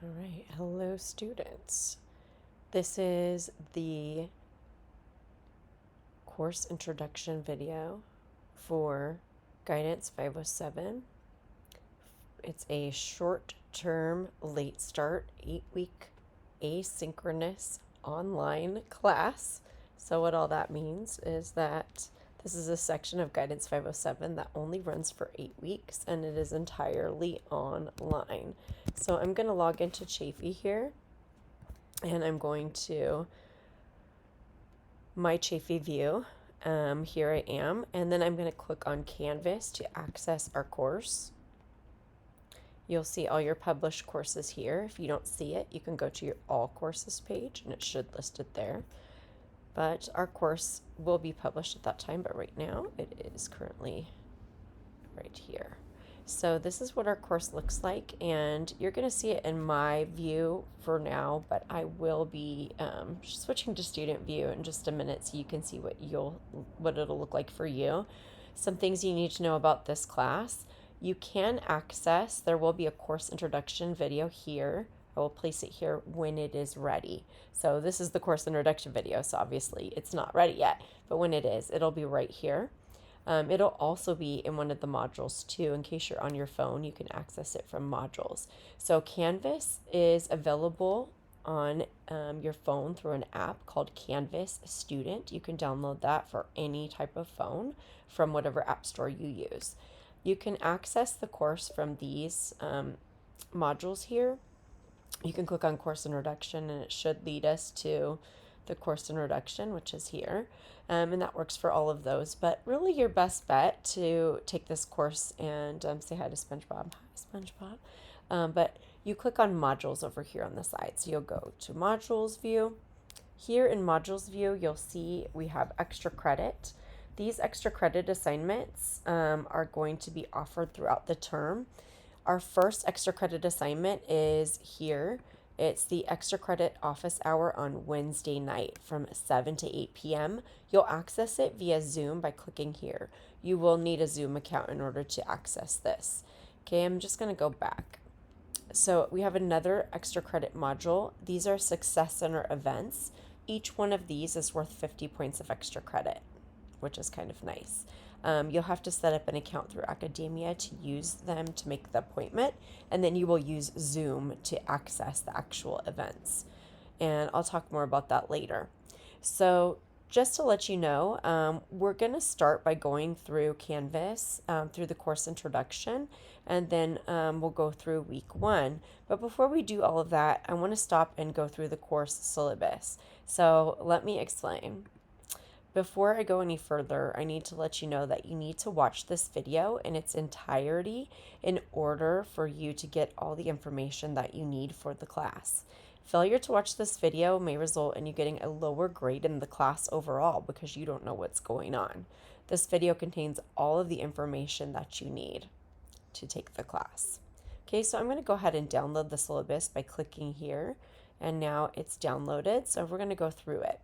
All right, hello students. This is the course introduction video for Guidance 507. It's a short-term late start, 8-week asynchronous online class. So what all that means is that this is a section of Guidance 507 that only runs for 8 weeks and it is entirely online. So I'm going to log into Chaffey here and I'm going to my Chaffey view. Here I am, and then I'm going to click on Canvas to access our course. You'll see all your published courses here. If you don't see it, you can go to your All Courses page, and it should list it there. But our course will be published at that time, but right now it is currently right here. So this is what our course looks like, and you're going to see it in my view for now, but I will be switching to student view in just a minute so you can see what it'll look like for you. Some things you need to know about this class. You can access, there will be a course introduction video here. I will place it here when it is ready. So this is the course introduction video, so obviously it's not ready yet, but when it is, it'll be right here. It'll also be in one of the modules too. In case you're on your phone, you can access it from modules. So Canvas is available on your phone through an app called Canvas Student. You can download that for any type of phone from whatever app store you use. You can access the course from these modules here. You can click on Course Introduction and it should lead us to the course introduction, which is here, and that works for all of those. But really your best bet to take this course and say hi to SpongeBob. Hi, SpongeBob. But you click on modules over here on the side. So you'll go to modules view. Here in modules view, you'll see we have extra credit. These extra credit assignments are going to be offered throughout the term. Our first extra credit assignment is here. It's the extra credit office hour on Wednesday night from 7 to 8 p.m. You'll access it via Zoom by clicking here. You will need a Zoom account in order to access this. Okay, I'm just going to go back. So we have another extra credit module. These are Success Center events. Each one of these is worth 50 points of extra credit, which is kind of nice. You'll have to set up an account through academia to use them to make the appointment, and then you will use Zoom to access the actual events. And I'll talk more about that later. So just to let you know, we're going to start by going through Canvas, through the course introduction, and then we'll go through week 1. But before we do all of that, I want to stop and go through the course syllabus. So let me explain. Before I go any further, I need to let you know that you need to watch this video in its entirety in order for you to get all the information that you need for the class. Failure to watch this video may result in you getting a lower grade in the class overall because you don't know what's going on. This video contains all of the information that you need to take the class. Okay, so I'm going to go ahead and download the syllabus by clicking here, and now it's downloaded, so we're going to go through it.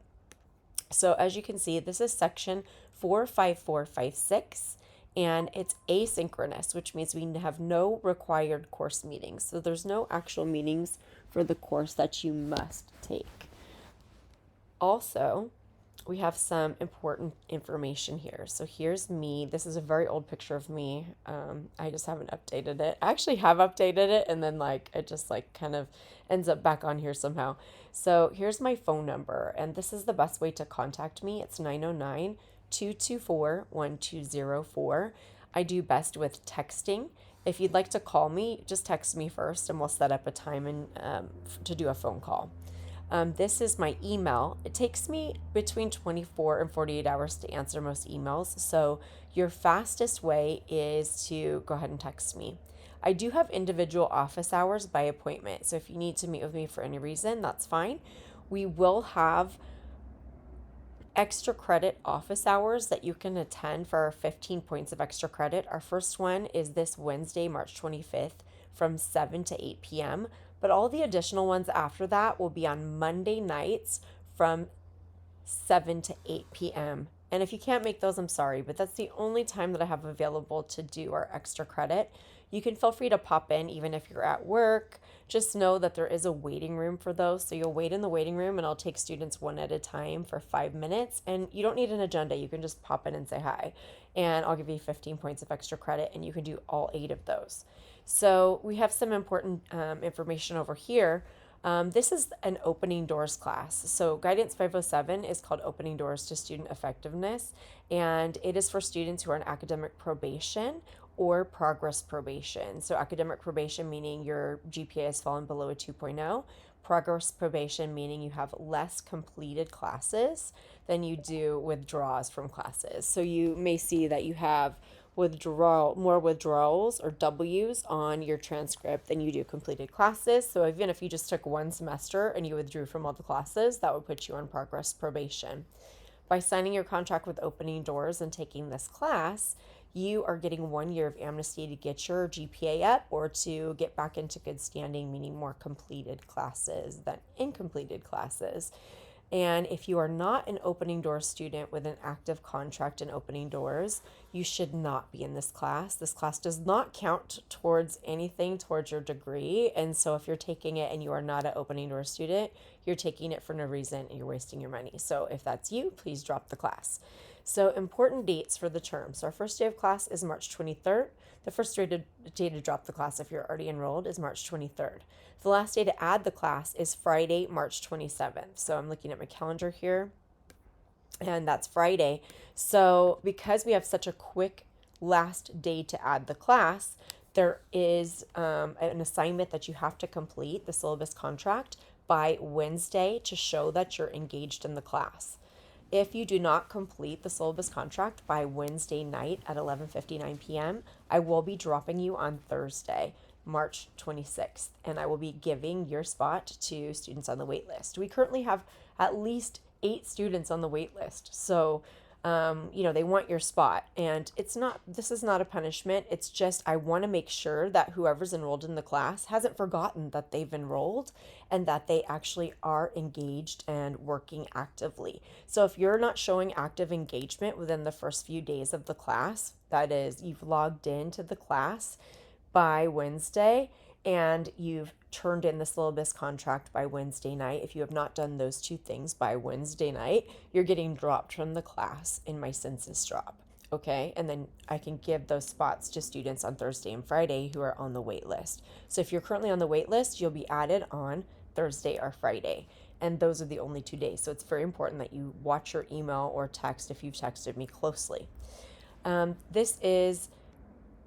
So as you can see, this is section 45456, and it's asynchronous, which means we have no required course meetings. So there's no actual meetings for the course that you must take. Also, we have some important information here. So here's me. This is a very old picture of me. I just haven't updated it. I actually have updated it, and then it just kind of ends up back on here somehow. So here's my phone number, and this is the best way to contact me. It's 909-224-1204. I do best with texting. If you'd like to call me, just text me first, and we'll set up a time and to do a phone call. This is my email. It takes me between 24 and 48 hours to answer most emails, so your fastest way is to go ahead and text me. I do have individual office hours by appointment, so if you need to meet with me for any reason, that's fine. We will have extra credit office hours that you can attend for our 15 points of extra credit. Our first one is this Wednesday, March 25th from 7 to 8 p.m., but all the additional ones after that will be on Monday nights from 7 to 8 p.m. And if you can't make those, I'm sorry, but that's the only time that I have available to do our extra credit. You can feel free to pop in even if you're at work. Just know that there is a waiting room for those. So you'll wait in the waiting room and I'll take students one at a time for 5 minutes. And you don't need an agenda. You can just pop in and say hi. And I'll give you 15 points of extra credit and you can do all 8 of those. So we have some important information over here. This is an opening doors class. So Guidance 507 is called Opening Doors to Student Effectiveness, and it is for students who are on academic probation or progress probation. So academic probation meaning your GPA has fallen below a 2.0. Progress probation meaning you have less completed classes than you do withdrawals from classes. So you may see that you have more withdrawals or W's on your transcript than you do completed classes. So even if you just took one semester and you withdrew from all the classes, that would put you on progress probation. By signing your contract with Opening Doors and taking this class, you are getting 1 year of amnesty to get your GPA up or to get back into good standing, meaning more completed classes than incompleted classes. And if you are not an Opening Doors student with an active contract in Opening Doors, you should not be in this class. This class does not count towards anything towards your degree. And so if you're taking it and you are not an Opening Doors student, you're taking it for no reason and you're wasting your money. So if that's you, please drop the class. So important dates for the term. So our first day of class is March 23rd. The first day to drop the class if you're already enrolled is March 23rd. The last day to add the class is Friday, March 27th. So I'm looking at my calendar here, and that's Friday. So because we have such a quick last day to add the class, there is an assignment that you have to complete, the syllabus contract, by Wednesday to show that you're engaged in the class. If you do not complete the syllabus contract by Wednesday night at 11:59 p.m., I will be dropping you on Thursday, March 26th, and I will be giving your spot to students on the wait list. We currently have at least 8 students on the wait list. So, they want your spot, and this is not a punishment. It's just, I want to make sure that whoever's enrolled in the class hasn't forgotten that they've enrolled and that they actually are engaged and working actively. So if you're not showing active engagement within the first few days of the class, that is, you've logged into the class by Wednesday and you've turned in the syllabus contract by Wednesday night, if you have not done those 2 things by Wednesday night, you're getting dropped from the class in my census drop. Okay, and then I can give those spots to students on Thursday and Friday who are on the wait list. So if you're currently on the wait list, you'll be added on Thursday or Friday. And those are the only 2 days. So it's very important that you watch your email or text if you've texted me closely. This is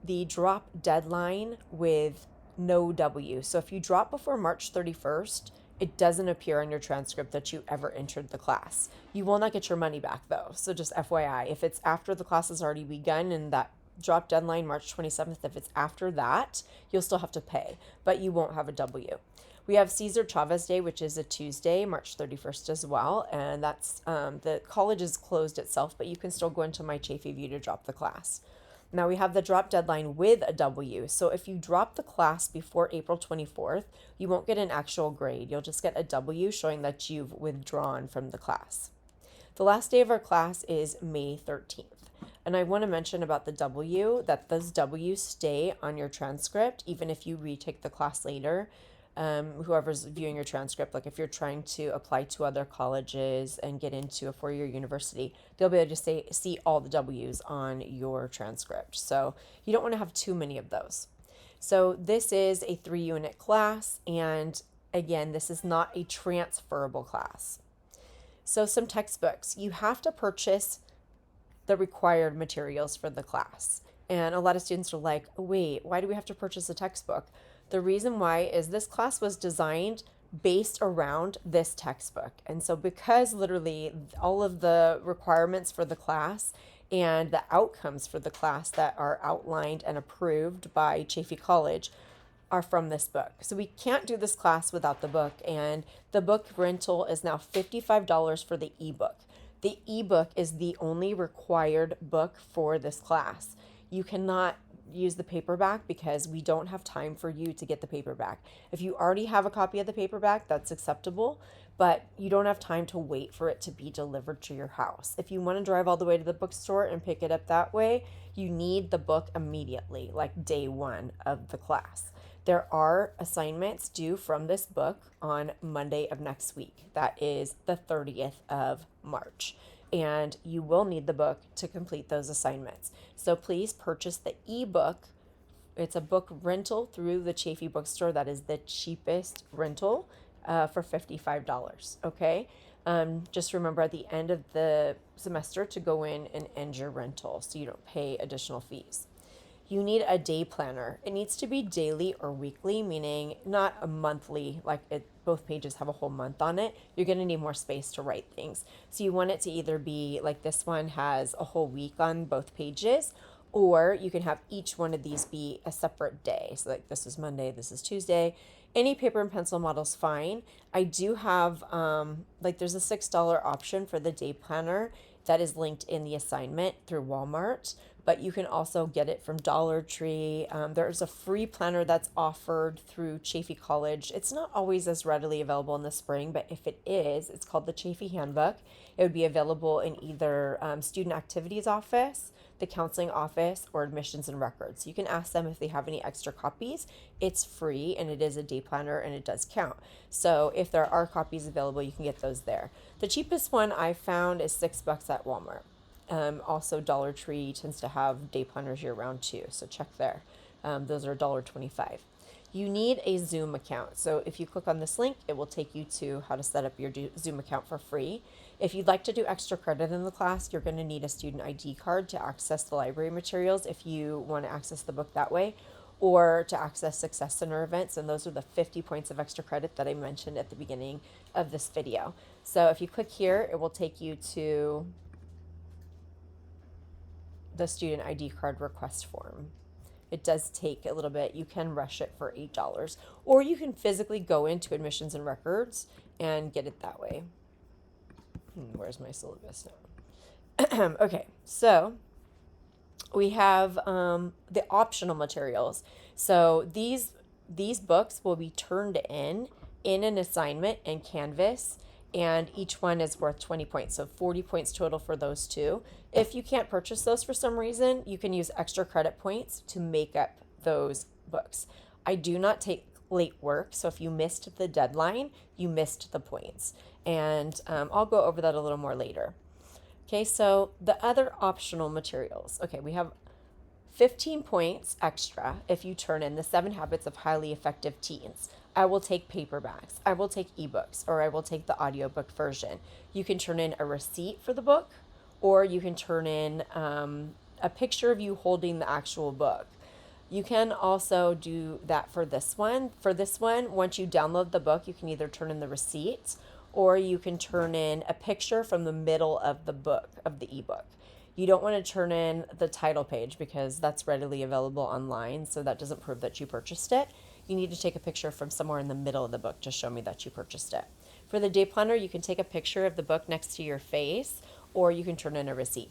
the drop deadline with no W. So if you drop before March 31st, it doesn't appear on your transcript that you ever entered the class. You will not get your money back though. So just FYI, if it's after the class has already begun and that drop deadline, March 27th, if it's after that, you'll still have to pay, but you won't have a W. We have Cesar Chavez Day, which is a Tuesday, March 31st as well. And that's, the college is closed itself, but you can still go into my Chaffey View to drop the class. Now we have the drop deadline with a W. So if you drop the class before April 24th, you won't get an actual grade. You'll just get a W showing that you've withdrawn from the class. The last day of our class is May 13th. And I want to mention about the W, that those W's stay on your transcript, even if you retake the class later. Whoever's viewing your transcript, like if you're trying to apply to other colleges and get into a 4-year university, they'll be able to see all the W's on your transcript. So you don't want to have too many of those. So this is a 3-unit class, and again, this is not a transferable class. So some textbooks. You have to purchase the required materials for the class. And a lot of students are like, oh, wait, why do we have to purchase a textbook? The reason why is this class was designed based around this textbook. And so because literally all of the requirements for the class and the outcomes for the class that are outlined and approved by Chaffey College are from this book. So we can't do this class without the book. And the book rental is now $55 for the ebook. The ebook is the only required book for this class. You cannot use the paperback because we don't have time for you to get the paperback. If you already have a copy of the paperback, that's acceptable, but you don't have time to wait for it to be delivered to your house. If you want to drive all the way to the bookstore and pick it up that way, you need the book immediately, like day one of the class. There are assignments due from this book on Monday of next week. That is the 30th of March. And you will need the book to complete those assignments. So please purchase the ebook. It's a book rental through the Chaffey bookstore. That is the cheapest rental for $55. Okay. Just remember at the end of the semester to go in and end your rental so you don't pay additional fees. You need a day planner. It needs to be daily or weekly, meaning not a monthly, like both pages have a whole month on it. You're going to need more space to write things. So you want it to either be like this one has a whole week on both pages, or you can have each one of these be a separate day. So like this is Monday, this is Tuesday. Any paper and pencil model's fine. I do have, there's a $6 option for the day planner that is linked in the assignment through Walmart, but you can also get it from Dollar Tree. There's a free planner that's offered through Chaffey College. It's not always as readily available in the spring, but if it is, it's called the Chaffey Handbook. It would be available in either student activities office, the counseling office, or admissions and records. You can ask them if they have any extra copies. It's free and it is a day planner and it does count. So if there are copies available, you can get those there. The cheapest one I found is $6 at Walmart. Also, Dollar Tree tends to have day planners year round too, so check there. Those are $1.25. You need a Zoom account. So if you click on this link, it will take you to how to set up your Zoom account for free. If you'd like to do extra credit in the class, you're going to need a student ID card to access the library materials if you want to access the book that way, or to access Success Center events. And those are the 50 points of extra credit that I mentioned at the beginning of this video. So if you click here, it will take you to the student ID card request form. It does take a little bit. You can rush it for $8, or you can physically go into admissions and records and get it that way. Where's my syllabus now? Okay, so we have the optional materials. So these books will be turned in an assignment in Canvas, and each one is worth 20 points. So 40 points total for those two. If you can't purchase those for some reason, you can use extra credit points to make up those books. I do not take late work, so if you missed the deadline, you missed the points. And I'll go over that a little more later. Okay, so the other optional materials. Okay, we have 15 points extra if you turn in the 7 Habits of Highly Effective Teens. I will take paperbacks, I will take ebooks, or I will take the audiobook version. You can turn in a receipt for the book, or you can turn in a picture of you holding the actual book. You can also do that for this one. For this one, once you download the book, you can either turn in the receipt, or you can turn in a picture from the middle of the book, of the ebook. You don't want to turn in the title page because that's readily available online, so that doesn't prove that you purchased it. You need to take a picture from somewhere in the middle of the book to show me that you purchased it. For the day planner, you can take a picture of the book next to your face, or you can turn in a receipt.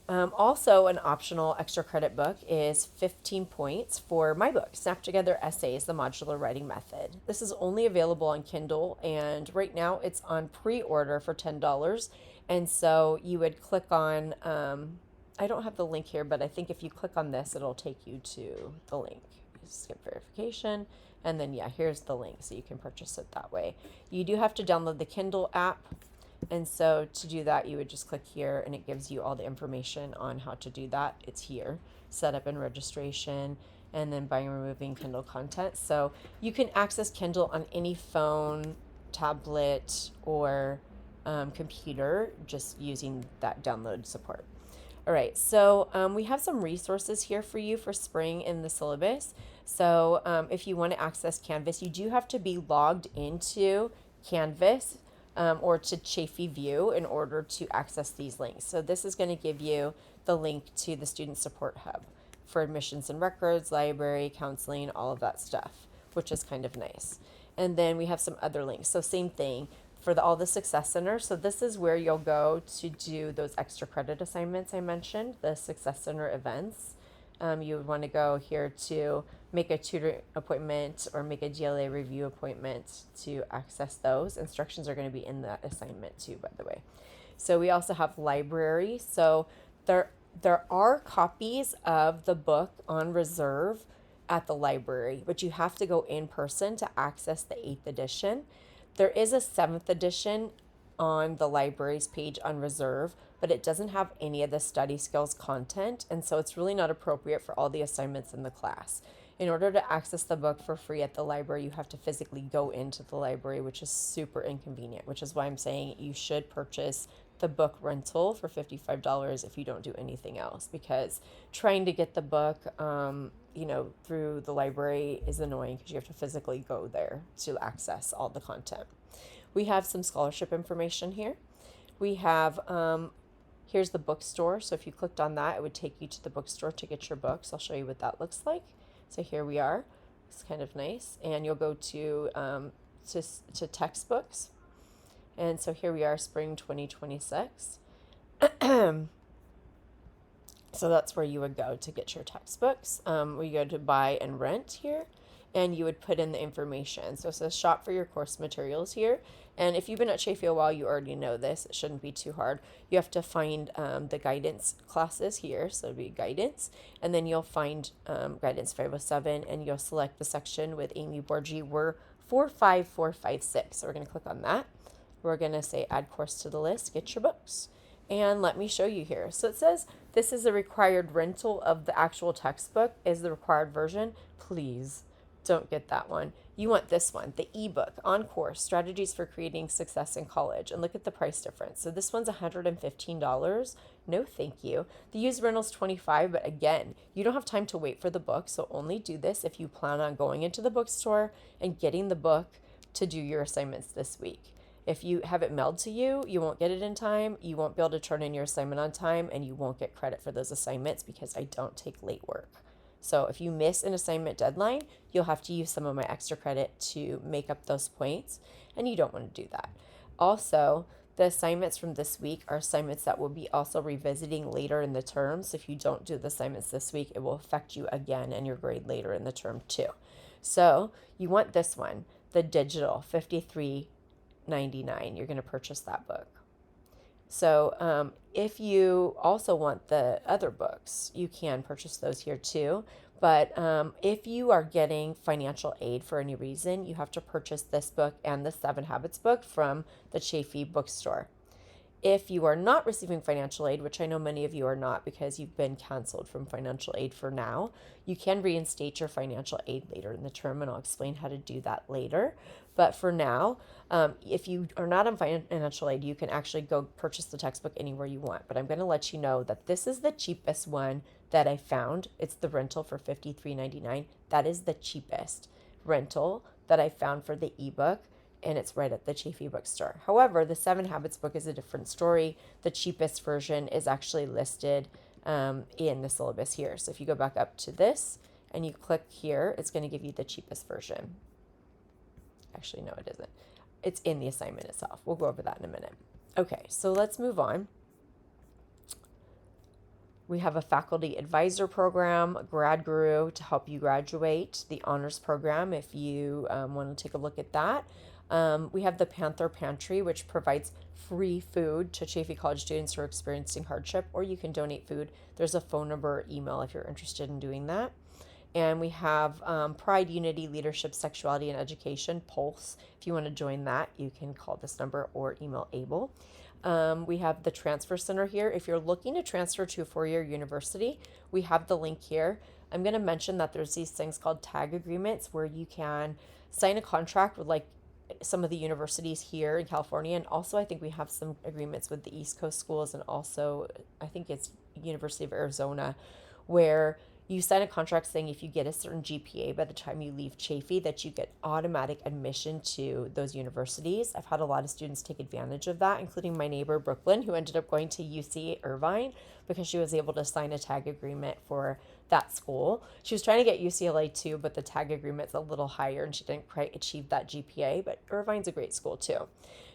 Also, an optional extra credit book is 15 points for my book, Snap Together Essays, the Modular Writing Method. This is only available on Kindle, and right now it's on pre-order for $10. And so you would click on, I don't have the link here, but I think if you click on this, it'll take you to the link. You skip verification, and then here's the link, so you can purchase it that way. You do have to download the Kindle app. And so to do that, you would just click here and it gives you all the information on how to do that. It's here, setup and registration, and then buying and removing Kindle content. So you can access Kindle on any phone, tablet, or computer just using that download support. All right, so we have some resources here for you for spring in the syllabus. So if you want to access Canvas, you do have to be logged into Canvas or to Chaffey View in order to access these links. So this is going to give you the link to the Student Support Hub for admissions and records, library, counseling, all of that stuff, which is kind of nice. And then we have some other links. So same thing for all the Success Center. So this is where you'll go to do those extra credit assignments I mentioned, the Success Center events. You would want to go here to make a tutor appointment or make a GLA review appointment to access those. Instructions are going to be in that assignment too, by the way. So we also have library. So there are copies of the book on reserve at the library, but you have to go in person to access the 8th edition. There is a 7th edition on the library's page on reserve, but it doesn't have any of the study skills content, and so it's really not appropriate for all the assignments in the class. In order to access the book for free at the library, you have to physically go into the library, which is super inconvenient, which is why I'm saying you should purchase the book rental for $55 if you don't do anything else, because trying to get the book through the library is annoying because you have to physically go there to access all the content. We have some scholarship information here. We have here's the bookstore. So if you clicked on that, it would take you to the bookstore to get your books. I'll show you what that looks like. So here we are. It's kind of nice. And you'll go to textbooks. And so here we are, spring 2026. So that's where you would go to get your textbooks. We go to buy and rent here, and you would put in the information. So it says shop for your course materials here. And if you've been at Chaffey a while, you already know this. It shouldn't be too hard. You have to find the guidance classes here. So it'll be guidance. And then you'll find guidance 507, and you'll select the section with Amy Borgi. We're 45456. So we're going to click on that. We're going to say add course to the list, get your books. And let me show you here. So it says this is a required rental of the actual textbook is the required version. Please don't get that one. You want this one, the ebook on course, strategies for creating success in college. And look at the price difference. So this one's $115. No, thank you. The used rental's $25, but again, you don't have time to wait for the book. So only do this if you plan on going into the bookstore and getting the book to do your assignments this week. If you have it mailed to you, you won't get it in time, you won't be able to turn in your assignment on time, and you won't get credit for those assignments because I don't take late work. So if you miss an assignment deadline, you'll have to use some of my extra credit to make up those points, and you don't want to do that. Also, the assignments from this week are assignments that we'll be also revisiting later in the term. So if you don't do the assignments this week, it will affect you again and your grade later in the term too. So you want this one, the digital, $53.99. You're going to purchase that book. So if you also want the other books, you can purchase those here too. But if you are getting financial aid for any reason, you have to purchase this book and the 7 Habits book from the Chaffey bookstore. If you are not receiving financial aid, which I know many of you are not because you've been canceled from financial aid for now, you can reinstate your financial aid later in the term, and I'll explain how to do that later. But for now, if you are not on financial aid, you can actually go purchase the textbook anywhere you want. But I'm going to let you know that this is the cheapest one that I found. It's the rental for $53.99. That is the cheapest rental that I found for the ebook, and it's right at the Chaffey bookstore. However, the 7 Habits book is a different story. The cheapest version is actually listed in the syllabus here. So if you go back up to this and you click here, it's going to give you the cheapest version. Actually, no, it isn't. It's in the assignment itself. We'll go over that in a minute. Okay, so let's move on. We have a faculty advisor program, Grad Guru to help you graduate, the honors program if you want to take a look at that. We have the Panther Pantry, which provides free food to Chaffey College students who are experiencing hardship, or you can donate food. There's a phone number or email if you're interested in doing that. And we have Pride, Unity, Leadership, Sexuality, and Education, Pulse. If you want to join that, you can call this number or email Abel. We have the Transfer Center here. If you're looking to transfer to a 4-year university, we have the link here. I'm going to mention that there's these things called tag agreements where you can sign a contract with like some of the universities here in California. And also I think we have some agreements with the East Coast schools, and also I think it's University of Arizona, where you sign a contract saying if you get a certain GPA by the time you leave Chaffey, that you get automatic admission to those universities. I've had a lot of students take advantage of that, including my neighbor, Brooklyn, who ended up going to UC Irvine because she was able to sign a tag agreement for that school. She was trying to get UCLA too, but the tag agreement's a little higher and she didn't quite achieve that GPA, but Irvine's a great school too.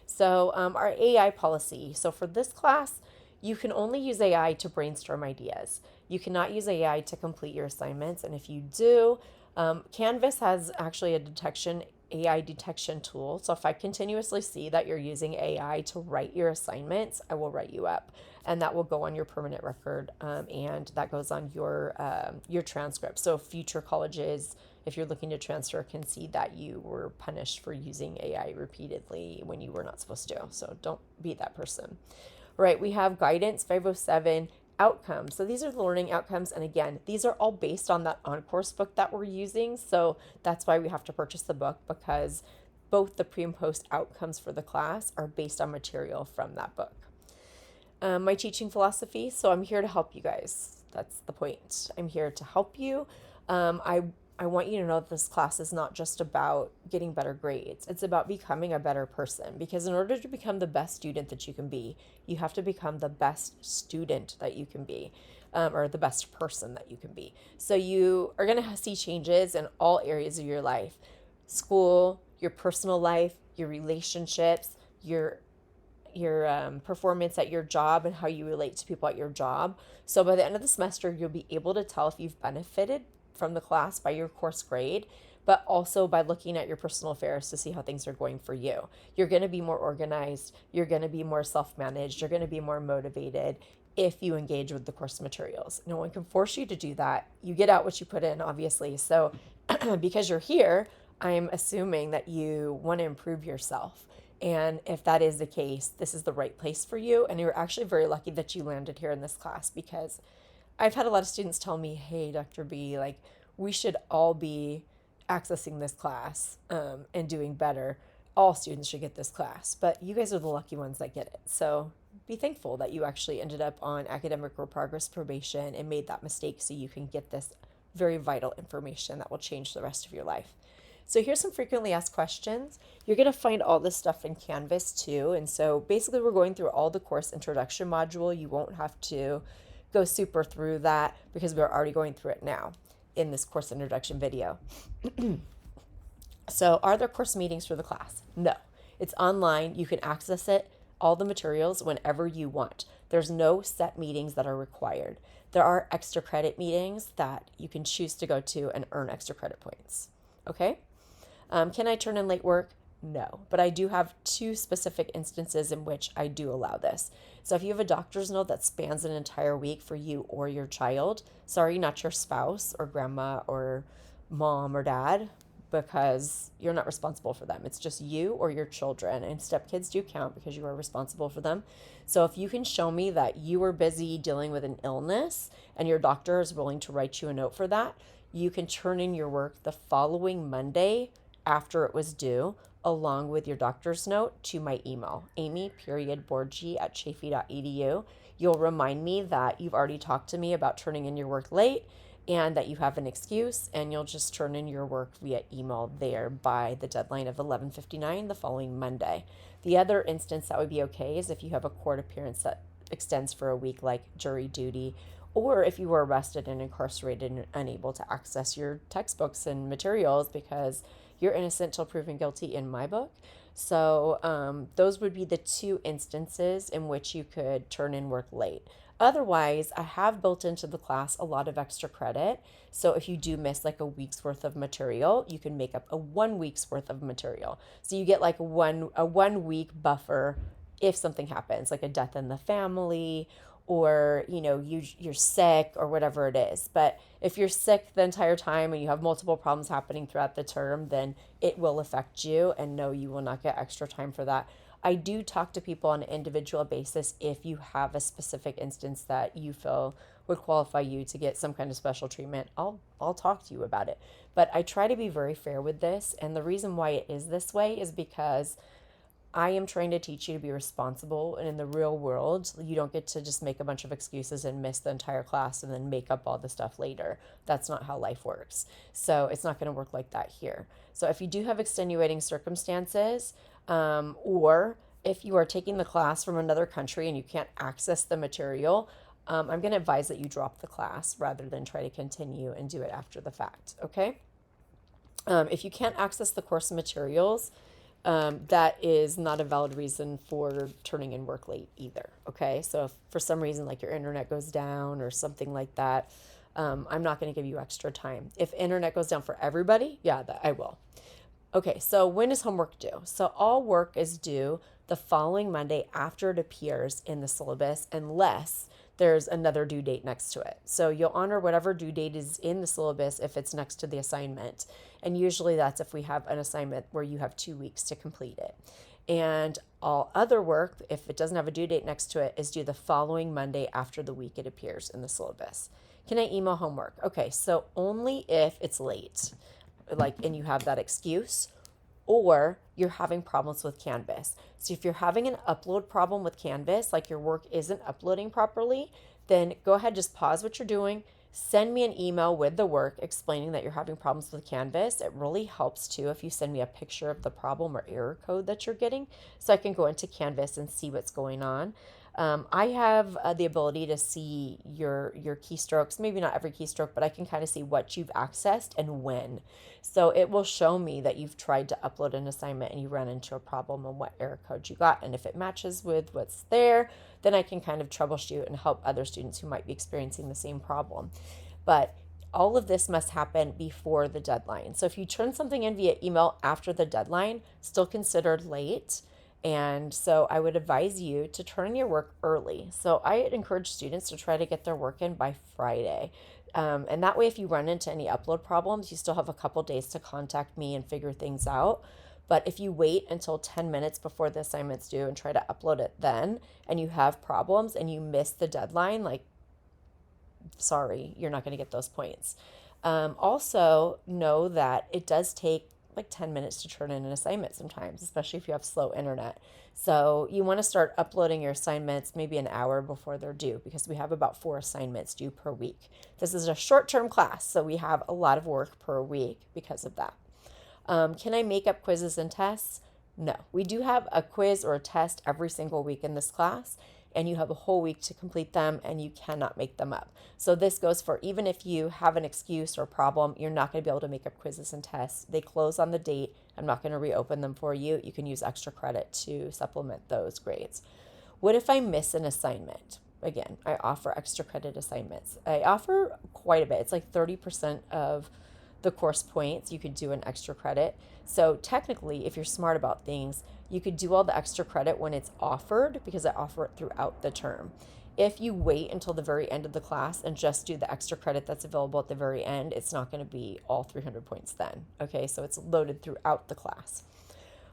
So our AI policy. So for this class, you can only use AI to brainstorm ideas. You cannot use AI to complete your assignments. And if you do, Canvas has actually AI detection tool. So if I continuously see that you're using AI to write your assignments, I will write you up, and that will go on your permanent record, and that goes on your transcript. So future colleges, if you're looking to transfer, can see that you were punished for using AI repeatedly when you were not supposed to. So don't be that person. Right, we have guidance 507 outcomes. So these are the learning outcomes. And again, these are all based on that on-course book that we're using. So that's why we have to purchase the book, because both the pre and post outcomes for the class are based on material from that book. My teaching philosophy. So I'm here to help you guys. That's the point. I'm here to help you. I want you to know that this class is not just about getting better grades. It's about becoming a better person, because in order to become the best student that you can be, you have to become the best student that you can be, or the best person that you can be. So you are going to see changes in all areas of your life: school, your personal life, your relationships, your performance at your job, and how you relate to people at your job. So by the end of the semester, you'll be able to tell if you've benefited from the class by your course grade, but also by looking at your personal affairs to see how things are going for you. You're going to be more organized. You're going to be more self-managed. You're going to be more motivated if you engage with the course materials. No one can force you to do that. You get out what you put in, obviously. So because you're here, I'm assuming that you want to improve yourself. And if that is the case, this is the right place for you. And you're actually very lucky that you landed here in this class, because I've had a lot of students tell me, hey, Dr. B, like, we should all be accessing this class and doing better. All students should get this class, but you guys are the lucky ones that get it. So be thankful that you actually ended up on academic or progress probation and made that mistake, so you can get this very vital information that will change the rest of your life. So here's some frequently asked questions. You're going to find all this stuff in Canvas too. And so basically we're going through all the course introduction module. You won't have to go super through that, because we're already going through it now in this course introduction video. So are there course meetings for the class? No. It's online. You can access it, all the materials, whenever you want. There's no set meetings that are required. There are extra credit meetings that you can choose to go to and earn extra credit points. Okay? Can I turn in late work? No, but I do have 2 specific instances in which I do allow this. So if you have a doctor's note that spans an entire week for you or your child, sorry, not your spouse or grandma or mom or dad, because you're not responsible for them. It's just you or your children, and stepkids do count because you are responsible for them. So if you can show me that you were busy dealing with an illness and your doctor is willing to write you a note for that, you can turn in your work the following Monday after it was due, along with your doctor's note, to my email, amy.borgi@chaffey.edu. You'll remind me that you've already talked to me about turning in your work late and that you have an excuse, and you'll just turn in your work via email there by the deadline of 11:59 the following Monday. The other instance that would be okay is if you have a court appearance that extends for a week, like jury duty, or if you were arrested and incarcerated and unable to access your textbooks and materials because you're innocent till proven guilty in my book. So those would be the 2 instances in which you could turn in work late. Otherwise, I have built into the class a lot of extra credit. So if you do miss like a week's worth of material, you can make up a 1 week's worth of material. So you get like a 1 week buffer if something happens, like a death in the family, or you're sick or whatever it is. But if you're sick the entire time and you have multiple problems happening throughout the term, then it will affect you, and no, you will not get extra time for that. I do talk to people on an individual basis if you have a specific instance that you feel would qualify you to get some kind of special treatment. I'll talk to you about it. But I try to be very fair with this, and the reason why it is this way is because I am trying to teach you to be responsible, and in the real world, you don't get to just make a bunch of excuses and miss the entire class and then make up all the stuff later. That's not how life works. So it's not going to work like that here. So if you do have extenuating circumstances, or if you are taking the class from another country and you can't access the material, I'm going to advise that you drop the class rather than try to continue and do it after the fact, okay? If you can't access the course materials, that is not a valid reason for turning in work late either. Okay, so if for some reason like your internet goes down or something like that, I'm not going to give you extra time. If internet goes down for everybody, yeah, that I will. Okay, so when is homework due? So all work is due the following Monday after it appears in the syllabus, unless there's another due date next to it. So you'll honor whatever due date is in the syllabus if it's next to the assignment. And usually that's if we have an assignment where you have 2 weeks to complete it. And all other work, if it doesn't have a due date next to it, is due the following Monday after the week it appears in the syllabus. Can I email homework? Okay, so only if it's late, like, and you have that excuse, or you're having problems with Canvas. So if you're having an upload problem with Canvas, like your work isn't uploading properly, then go ahead, just pause what you're doing, send me an email with the work explaining that you're having problems with Canvas. It really helps too if you send me a picture of the problem or error code that you're getting, so I can go into Canvas and see what's going on. I have the ability to see your keystrokes, maybe not every keystroke, but I can kind of see what you've accessed and when. So it will show me that you've tried to upload an assignment and you ran into a problem and what error code you got. And if it matches with what's there, then I can kind of troubleshoot and help other students who might be experiencing the same problem. But all of this must happen before the deadline. So if you turn something in via email after the deadline, still considered late. And so I would advise you to turn in your work early. So I encourage students to try to get their work in by Friday. And that way, if you run into any upload problems, you still have a couple days to contact me and figure things out. But if you wait until 10 minutes before the assignment's due and try to upload it then, and you have problems and you miss the deadline, like, sorry, you're not going to get those points. Also, know that it does take like 10 minutes to turn in an assignment sometimes, especially if you have slow internet. So you want to start uploading your assignments maybe an hour before they're due, because we have about 4 assignments due per week. This is a short-term class, so we have a lot of work per week because of that. Can I make up quizzes and tests? No. We do have a quiz or a test every single week in this class, and you have a whole week to complete them, and you cannot make them up. So this goes for even if you have an excuse or problem, you're not going to be able to make up quizzes and tests. They close on the date. I'm not going to reopen them for you. You can use extra credit to supplement those grades. What if I miss an assignment? Again, I offer extra credit assignments. I offer quite a bit. It's like 30% of the course points you could do an extra credit. So technically, if you're smart about things, you could do all the extra credit when it's offered, because I offer it throughout the term. If you wait until the very end of the class and just do the extra credit that's available at the very end, it's not going to be all 300 points then. Okay, so it's loaded throughout the class.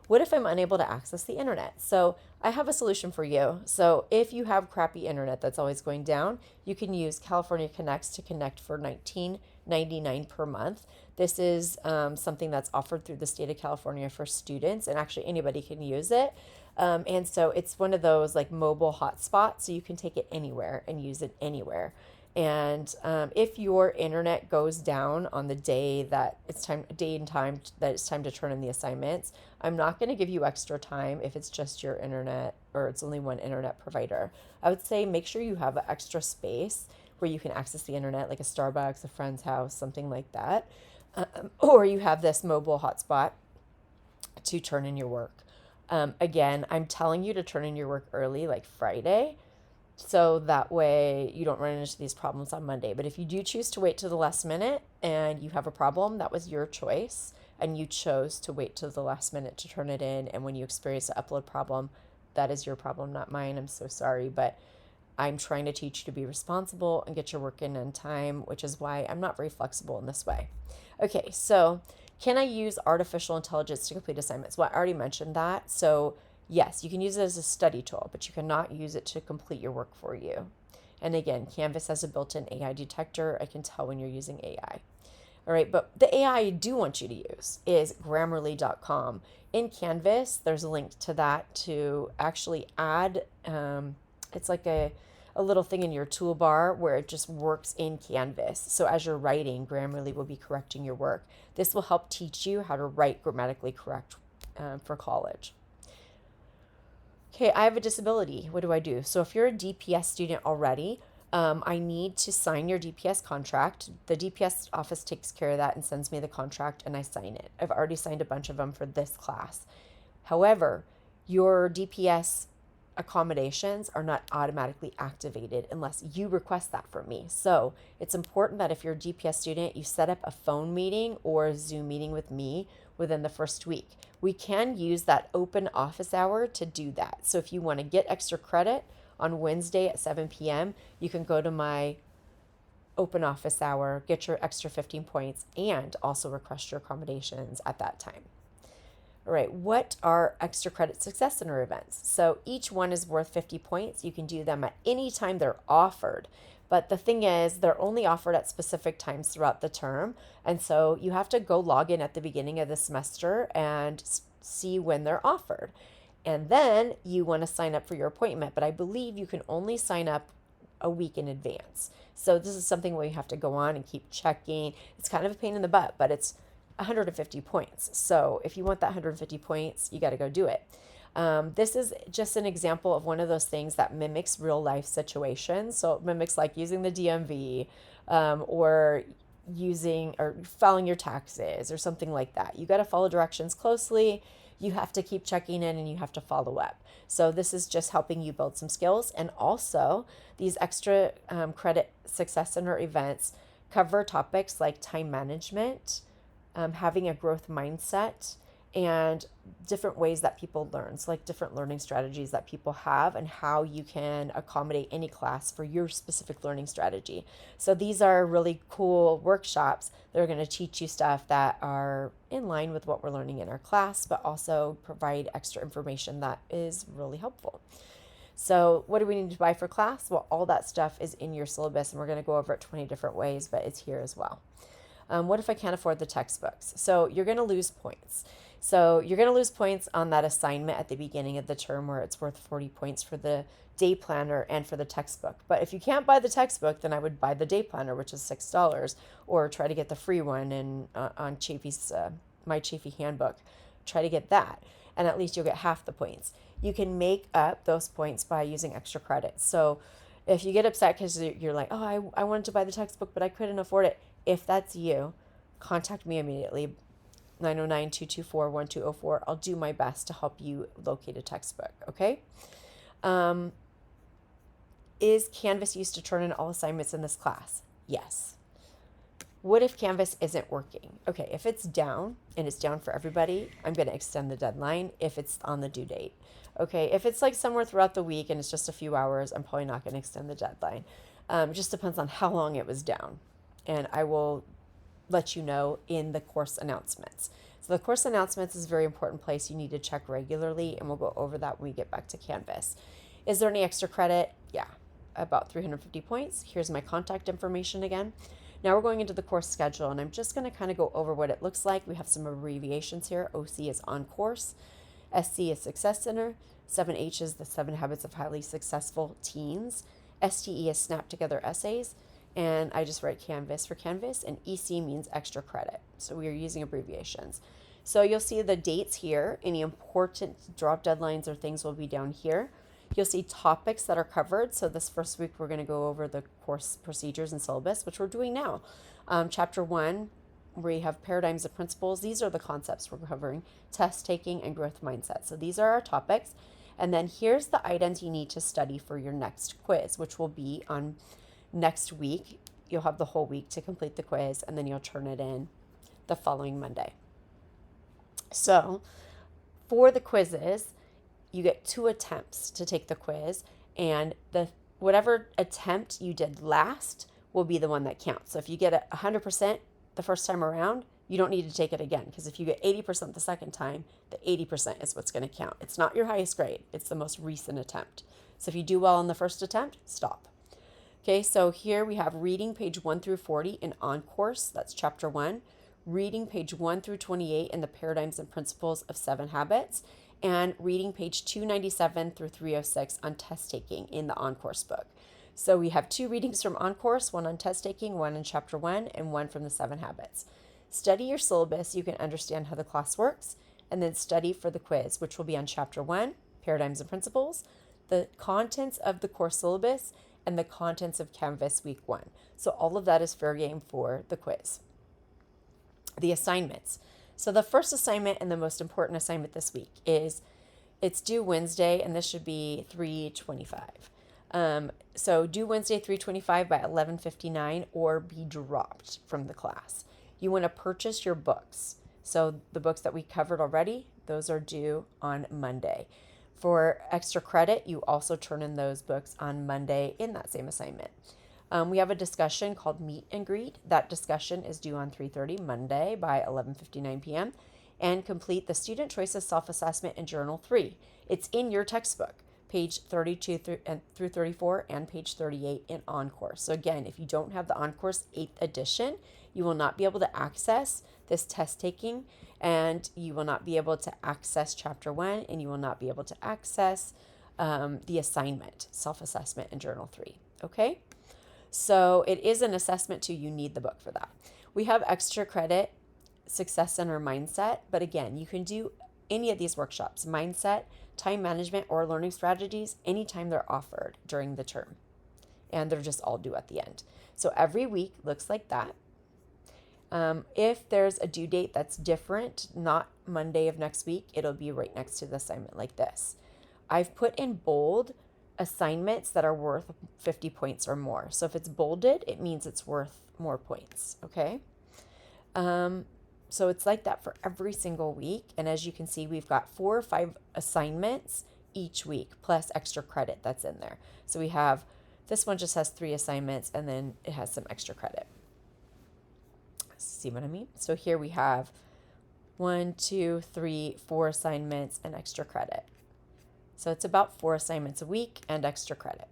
What if I'm unable to access the internet? So I have a solution for you. So if you have crappy internet that's always going down, you can use California Connects to connect for $19.99 per month. This is something that's offered through the state of California for students, and actually anybody can use it. And so it's one of those like mobile hotspots, so you can take it anywhere and use it anywhere. And if your internet goes down on the day that it's time, day and time that it's time to turn in the assignments, I'm not going to give you extra time if it's just your internet or it's only one internet provider. I would say make sure you have an extra space where you can access the internet, like a Starbucks, a friend's house, something like that. Or you have this mobile hotspot to turn in your work. Again, I'm telling you to turn in your work early, like Friday, so that way you don't run into these problems on Monday. But if you do choose to wait to the last minute and you have a problem, that was your choice, and you chose to wait till the last minute to turn it in. And when you experience an upload problem, that is your problem, not mine. I'm so sorry, but I'm trying to teach you to be responsible and get your work in on time, which is why I'm not very flexible in this way. Okay, so can I use artificial intelligence to complete assignments? Well, I already mentioned that. So yes, you can use it as a study tool, but you cannot use it to complete your work for you. And again, Canvas has a built-in AI detector. I can tell when you're using AI. All right, but the AI I do want you to use is Grammarly.com. In Canvas, there's a link to that to actually add, it's like a little thing in your toolbar where it just works in Canvas. So as you're writing, Grammarly will be correcting your work. This will help teach you how to write grammatically correct for college. Okay, I have a disability. What do I do? So if you're a DPS student already, I need to sign your DPS contract. The DPS office takes care of that and sends me the contract, and I sign it. I've already signed a bunch of them for this class. However, your DPS accommodations are not automatically activated unless you request that from me. So it's important that if you're a DPS student, you set up a phone meeting or a Zoom meeting with me within the first week. We can use that open office hour to do that. So if you want to get extra credit on Wednesday at 7 p.m., you can go to my open office hour, get your extra 15 points, and also request your accommodations at that time. All right, what are extra credit success center events? So each one is worth 50 points. You can do them at any time they're offered. But the thing is, they're only offered at specific times throughout the term. And so you have to go log in at the beginning of the semester and see when they're offered. And then you want to sign up for your appointment. But I believe you can only sign up a week in advance. So this is something where you have to go on and keep checking. It's kind of a pain in the butt, but it's 150 points. So if you want that 150 points, you got to go do it. This is just an example of one of those things that mimics real life situations. So it mimics like using the DMV or filing your taxes or something like that. You got to follow directions closely. You have to keep checking in and you have to follow up. So this is just helping you build some skills. And also these extra credit success center events cover topics like time management, having a growth mindset, and different ways that people learn. So like different learning strategies that people have and how you can accommodate any class for your specific learning strategy. So these are really cool workshops that are going to teach you stuff that are in line with what we're learning in our class, but also provide extra information that is really helpful. So what do we need to buy for class? Well, all that stuff is in your syllabus, and we're going to go over it 20 different ways, but it's here as well. What if I can't afford the textbooks? So you're going to lose points. So you're going to lose points on that assignment at the beginning of the term where it's worth 40 points for the day planner and for the textbook. But if you can't buy the textbook, then I would buy the day planner, which is $6, or try to get the free one on Chaffey's my Chaffey handbook. Try to get that, and at least you'll get half the points. You can make up those points by using extra credits. So if you get upset because you're like, oh, I wanted to buy the textbook, but I couldn't afford it. If that's you, contact me immediately, 909-224-1204. I'll do my best to help you locate a textbook, okay? Is Canvas used to turn in all assignments in this class? Yes. What if Canvas isn't working? Okay, if it's down, and it's down for everybody, I'm going to extend the deadline if it's on the due date. Okay, if it's like somewhere throughout the week and it's just a few hours, I'm probably not going to extend the deadline. Just depends on how long it was down. And I will let you know in the course announcements. So the course announcements is a very important place you need to check regularly, and we'll go over that when we get back to Canvas. Is there any extra credit? Yeah, about 350 points. Here's my contact information again. Now we're going into the course schedule, and I'm just going to kind of go over what it looks like. We have some abbreviations here. OC is on course. SC is Success Center. 7H is the 7 Habits of Highly Successful Teens. STE is Snap Together Essays. And I just write Canvas for Canvas, and EC means extra credit. So we are using abbreviations. So you'll see the dates here. Any important drop deadlines or things will be down here. You'll see topics that are covered. So this first week, we're going to go over the course procedures and syllabus, which we're doing now. Chapter 1, where you have paradigms and principles. These are the concepts we're covering: test taking and growth mindset. So these are our topics. And then here's the items you need to study for your next quiz, which will be on next week. You'll have the whole week to complete the quiz, and then you'll turn it in the following Monday. So for the quizzes, you get 2 attempts to take the quiz, and whatever attempt you did last will be the one that counts. So if you get 100% the first time around, you don't need to take it again, because if you get 80% the second time, the 80% is what's going to count. It's not your highest grade. It's the most recent attempt. So if you do well on the first attempt, stop. Okay, so here we have reading page 1 through 40 in On Course. That's chapter 1. Reading page 1 through 28 in the Paradigms and Principles of 7 Habits. And reading page 297 through 306 on test taking in the On Course book. So we have 2 readings from On Course, one on test taking, one in chapter 1, and one from the 7 Habits. Study your syllabus, you can understand how the class works, and then study for the quiz, which will be on chapter 1, Paradigms and Principles, the contents of the course syllabus, and the contents of Canvas week 1. So all of that is fair game for the quiz. The assignments. So the first assignment and the most important assignment this week is it's due Wednesday, and this should be 3:25. So due Wednesday 3:25 by 11:59 or be dropped from the class. You want to purchase your books. So the books that we covered already, those are due on Monday. For extra credit, you also turn in those books on Monday in that same assignment. We have a discussion called Meet and Greet. That discussion is due on 3:30 Monday by 11:59 p.m. And complete the Student Choices Self-Assessment in Journal 3. It's in your textbook, page 32 through 34 and page 38 in OnCourse. So again, if you don't have the OnCourse 8th edition, you will not be able to access this test taking, and you will not be able to access Chapter 1, and you will not be able to access the assignment, self-assessment in Journal 3. Okay? So it is an assessment too. You need the book for that. We have extra credit, Success Center Mindset, but again, you can do any of these workshops, mindset, time management, or learning strategies anytime they're offered during the term. And they're just all due at the end. So every week looks like that. If there's a due date that's different, not Monday of next week, it'll be right next to the assignment like this. I've put in bold assignments that are worth 50 points or more. So if it's bolded, it means it's worth more points, okay? So it's like that for every single week. And as you can see, we've got 4 or 5 assignments each week, plus extra credit that's in there. So we have, this one just has 3 assignments, and then it has some extra credit. See what I mean? So here we have 1, 2, 3, 4 assignments and extra credit. So it's about 4 assignments a week and extra credit.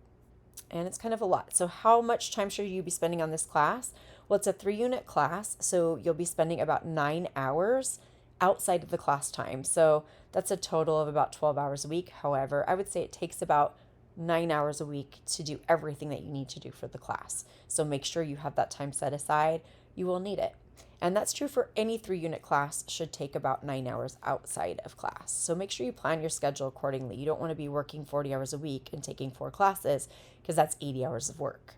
And it's kind of a lot. So how much time should you be spending on this class? Well, it's a 3-unit class, so you'll be spending about 9 hours outside of the class time. So that's a total of about 12 hours a week. However, I would say it takes about 9 hours a week to do everything that you need to do for the class. So make sure you have that time set aside. You will need it. And that's true for any 3-unit class, should take about 9 hours outside of class. So make sure you plan your schedule accordingly. You don't want to be working 40 hours a week and taking 4 classes, because that's 80 hours of work.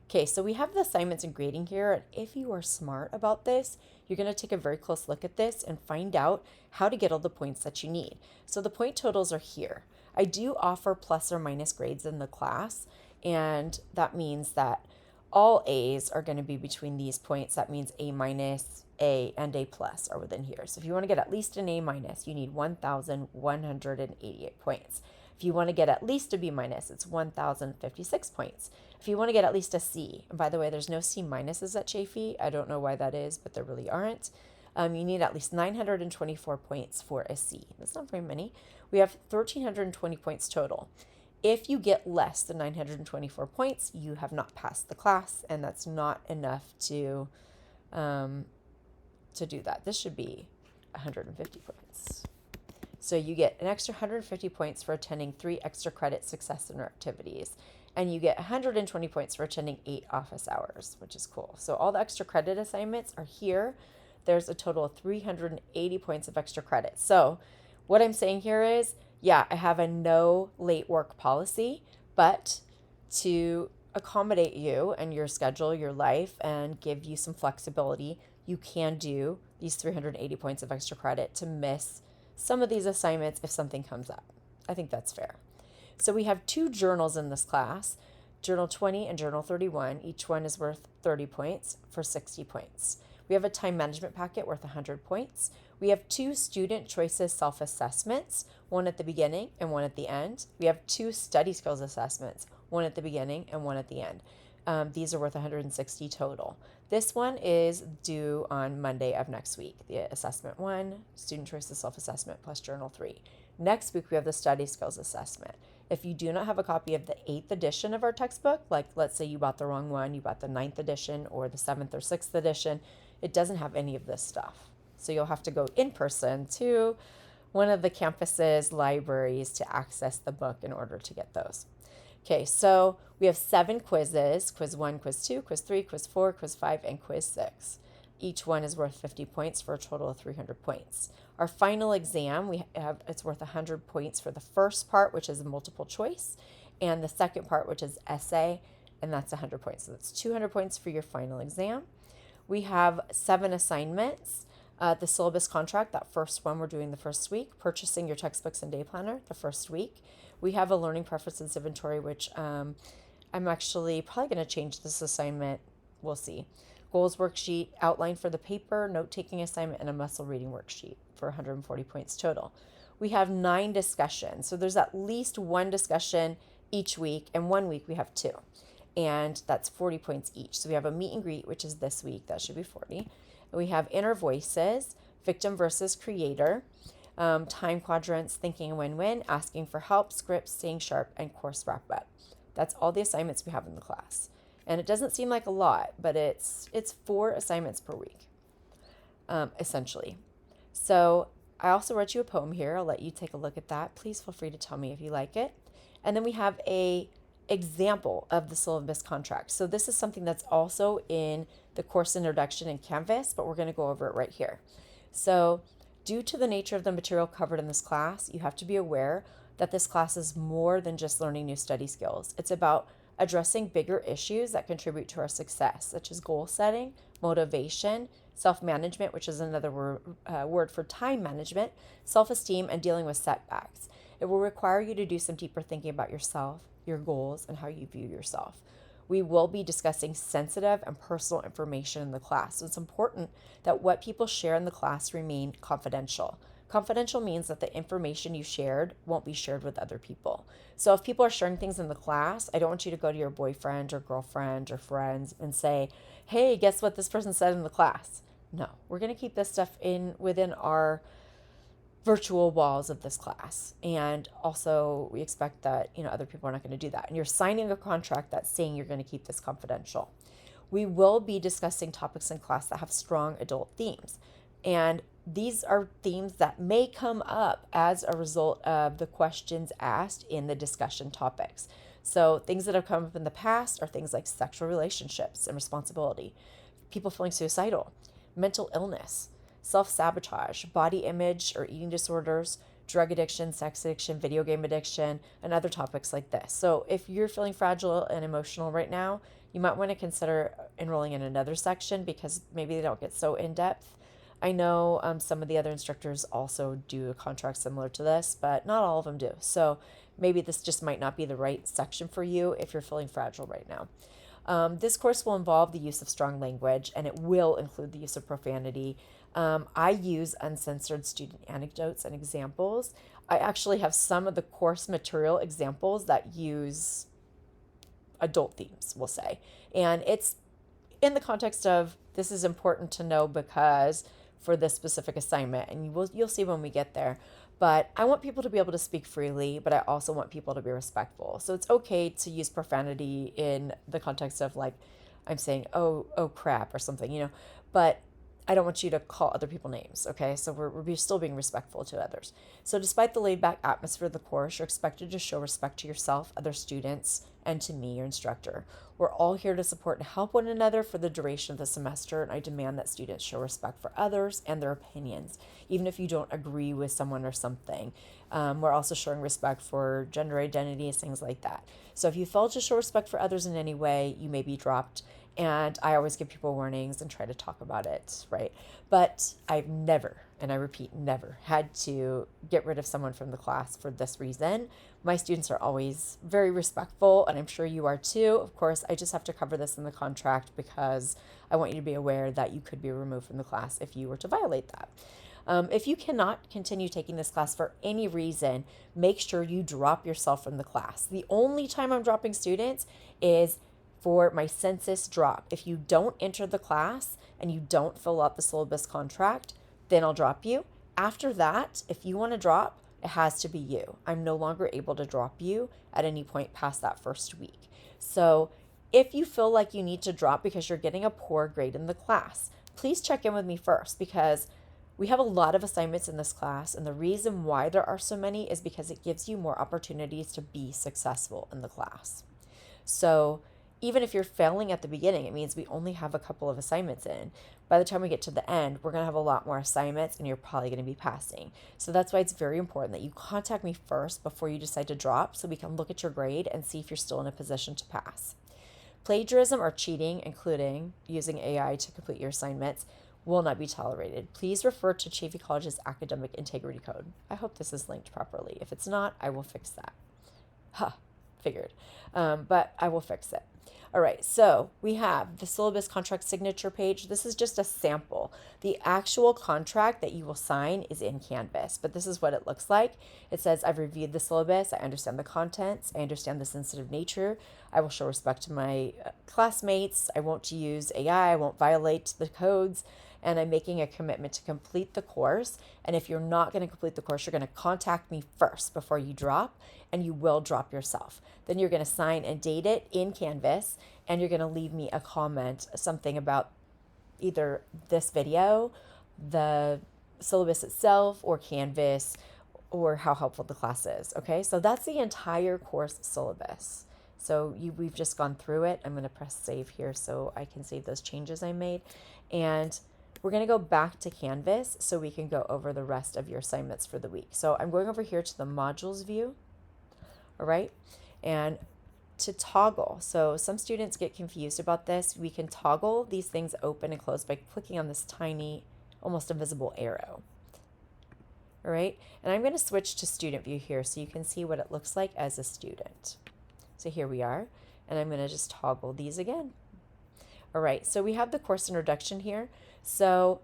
Okay, so we have the assignments and grading here. And if you are smart about this, you're going to take a very close look at this and find out how to get all the points that you need. So the point totals are here. I do offer plus or minus grades in the class, and that means that all A's are going to be between these points. That means A minus, A, and A plus are within here. So if you want to get at least an A minus, you need 1,188 points. If you want to get at least a B minus, it's 1,056 points. If you want to get at least a C, and by the way, there's no C minuses at Chaffey. I don't know why that is, but there really aren't. You need at least 924 points for a C. That's not very many. We have 1,320 points total. If you get less than 924 points, you have not passed the class, and that's not enough to do that. This should be 150 points. So you get an extra 150 points for attending 3 extra credit Success Center activities, and you get 120 points for attending 8 office hours, which is cool. So all the extra credit assignments are here. There's a total of 380 points of extra credit. So what I'm saying here is, yeah, I have a no late work policy, but to accommodate you and your schedule, your life, and give you some flexibility, you can do these 380 points of extra credit to miss some of these assignments if something comes up. I think that's fair. So we have 2 journals in this class, Journal 20 and Journal 31. Each one is worth 30 points for 60 points. We have a time management packet worth 100 points. We have 2 student choices self-assessments, one at the beginning and one at the end. We have 2 study skills assessments, one at the beginning and one at the end. These are worth 160 total. This one is due on Monday of next week. The assessment 1, student choices self-assessment plus journal 3. Next week, we have the study skills assessment. If you do not have a copy of the 8th edition of our textbook, like let's say you bought the wrong one, you bought the 9th edition or the 7th or 6th edition, it doesn't have any of this stuff. So you'll have to go in person to one of the campus's libraries to access the book in order to get those. Okay, so we have 7 quizzes, quiz 1, quiz 2, quiz 3, quiz 4, quiz 5, and quiz 6. Each one is worth 50 points for a total of 300 points. Our final exam, it's worth 100 points for the first part, which is multiple choice, and the second part, which is essay, and that's 100 points. So that's 200 points for your final exam. We have 7 assignments. The syllabus contract, that first one we're doing the first week. Purchasing your textbooks and day planner, the first week. We have a learning preferences inventory, which I'm actually probably going to change this assignment. We'll see. Goals worksheet, outline for the paper, note-taking assignment, and a muscle reading worksheet for 140 points total. We have 9 discussions. So there's at least one discussion each week, and 1 week we have 2. And that's 40 points each. So we have a meet and greet, which is this week. That should be 40. We have inner voices, victim versus creator, time quadrants, thinking win-win, asking for help, scripts, staying sharp, and course wrap-up. That's all the assignments we have in the class. And it doesn't seem like a lot, but it's 4 assignments per week, essentially. So I also wrote you a poem here. I'll let you take a look at that. Please feel free to tell me if you like it. And then we have a example of the syllabus contract. So this is something that's also in the course introduction in Canvas, but we're going to go over it right here. So due to the nature of the material covered in this class, you have to be aware that this class is more than just learning new study skills. It's about addressing bigger issues that contribute to our success, such as goal setting, motivation, self-management, which is another word for time management, self-esteem, and dealing with setbacks. It will require you to do some deeper thinking about yourself, your goals, and how you view yourself. We will be discussing sensitive and personal information in the class, so it's important that what people share in the class remain confidential. Confidential means that the information you shared won't be shared with other people. So if people are sharing things in the class, I don't want you to go to your boyfriend or girlfriend or friends and say, hey, guess what this person said in the class? No, we're going to keep this stuff within our virtual walls of this class. And also we expect that, other people are not going to do that. And you're signing a contract that's saying you're going to keep this confidential. We will be discussing topics in class that have strong adult themes. And these are themes that may come up as a result of the questions asked in the discussion topics. So things that have come up in the past are things like sexual relationships and responsibility, people feeling suicidal, mental illness, self-sabotage, body image or eating disorders, drug addiction, sex addiction, video game addiction, and other topics like this. So if you're feeling fragile and emotional right now, you might want to consider enrolling in another section because maybe they don't get so in-depth. I know some of the other instructors also do a contract similar to this, but not all of them do. So maybe this just might not be the right section for you if you're feeling fragile right now. This course will involve the use of strong language, and it will include the use of profanity. I use uncensored student anecdotes and examples. I actually have some of the course material examples that use adult themes, we'll say. And it's in the context of this is important to know because for this specific assignment, and you'll see when we get there. But I want people to be able to speak freely, but I also want people to be respectful. So it's okay to use profanity in the context of like, I'm saying, oh crap or something, but I don't want you to call other people names, okay? So we're still being respectful to others. So despite the laid-back atmosphere of the course, you're expected to show respect to yourself, other students, and to me, your instructor. We're all here to support and help one another for the duration of the semester, and I demand that students show respect for others and their opinions, even if you don't agree with someone or something. We're also showing respect for gender identities, things like that. So if you fail to show respect for others in any way, you may be dropped. And I always give people warnings and try to talk about it, right? But I've never, and I repeat, never had to get rid of someone from the class for this reason. My students are always very respectful, and I'm sure you are too. Of course, I just have to cover this in the contract because I want you to be aware that you could be removed from the class if you were to violate that. If you cannot continue taking this class for any reason, make sure you drop yourself from the class. The only time I'm dropping students is for my census drop. If you don't enter the class and you don't fill out the syllabus contract, then I'll drop you. After that, if you want to drop, it has to be you. I'm no longer able to drop you at any point past that first week. So if you feel like you need to drop because you're getting a poor grade in the class, please check in with me first because we have a lot of assignments in this class, and the reason why there are so many is because it gives you more opportunities to be successful in the class. So even if you're failing at the beginning, it means we only have a couple of assignments in. By the time we get to the end, we're going to have a lot more assignments and you're probably going to be passing. So that's why it's very important that you contact me first before you decide to drop so we can look at your grade and see if you're still in a position to pass. Plagiarism or cheating, including using AI to complete your assignments, will not be tolerated. Please refer to Chaffey College's Academic Integrity Code. I hope this is linked properly. If it's not, I will fix that. Figured. But I will fix it. All right, so we have the syllabus contract signature page. This is just a sample. The actual contract that you will sign is in Canvas, but this is what it looks like. It says, I've reviewed the syllabus. I understand the contents. I understand the sensitive nature. I will show respect to my classmates. I won't use AI. I won't violate the codes. And I'm making a commitment to complete the course. And if you're not going to complete the course, you're going to contact me first before you drop, and you will drop yourself. Then you're going to sign and date it in Canvas, and you're going to leave me a comment, something about either this video, the syllabus itself, or Canvas, or how helpful the class is. Okay, so that's the entire course syllabus. So we've just gone through it. I'm going to press save here so I can save those changes I made. And we're going to go back to Canvas so we can go over the rest of your assignments for the week. So I'm going over here to the modules view. All right. And to toggle. So some students get confused about this. We can toggle these things open and close by clicking on this tiny, almost invisible arrow. All right. And I'm going to switch to student view here so you can see what it looks like as a student. So here we are. And I'm going to just toggle these again. All right. So we have the course introduction here. So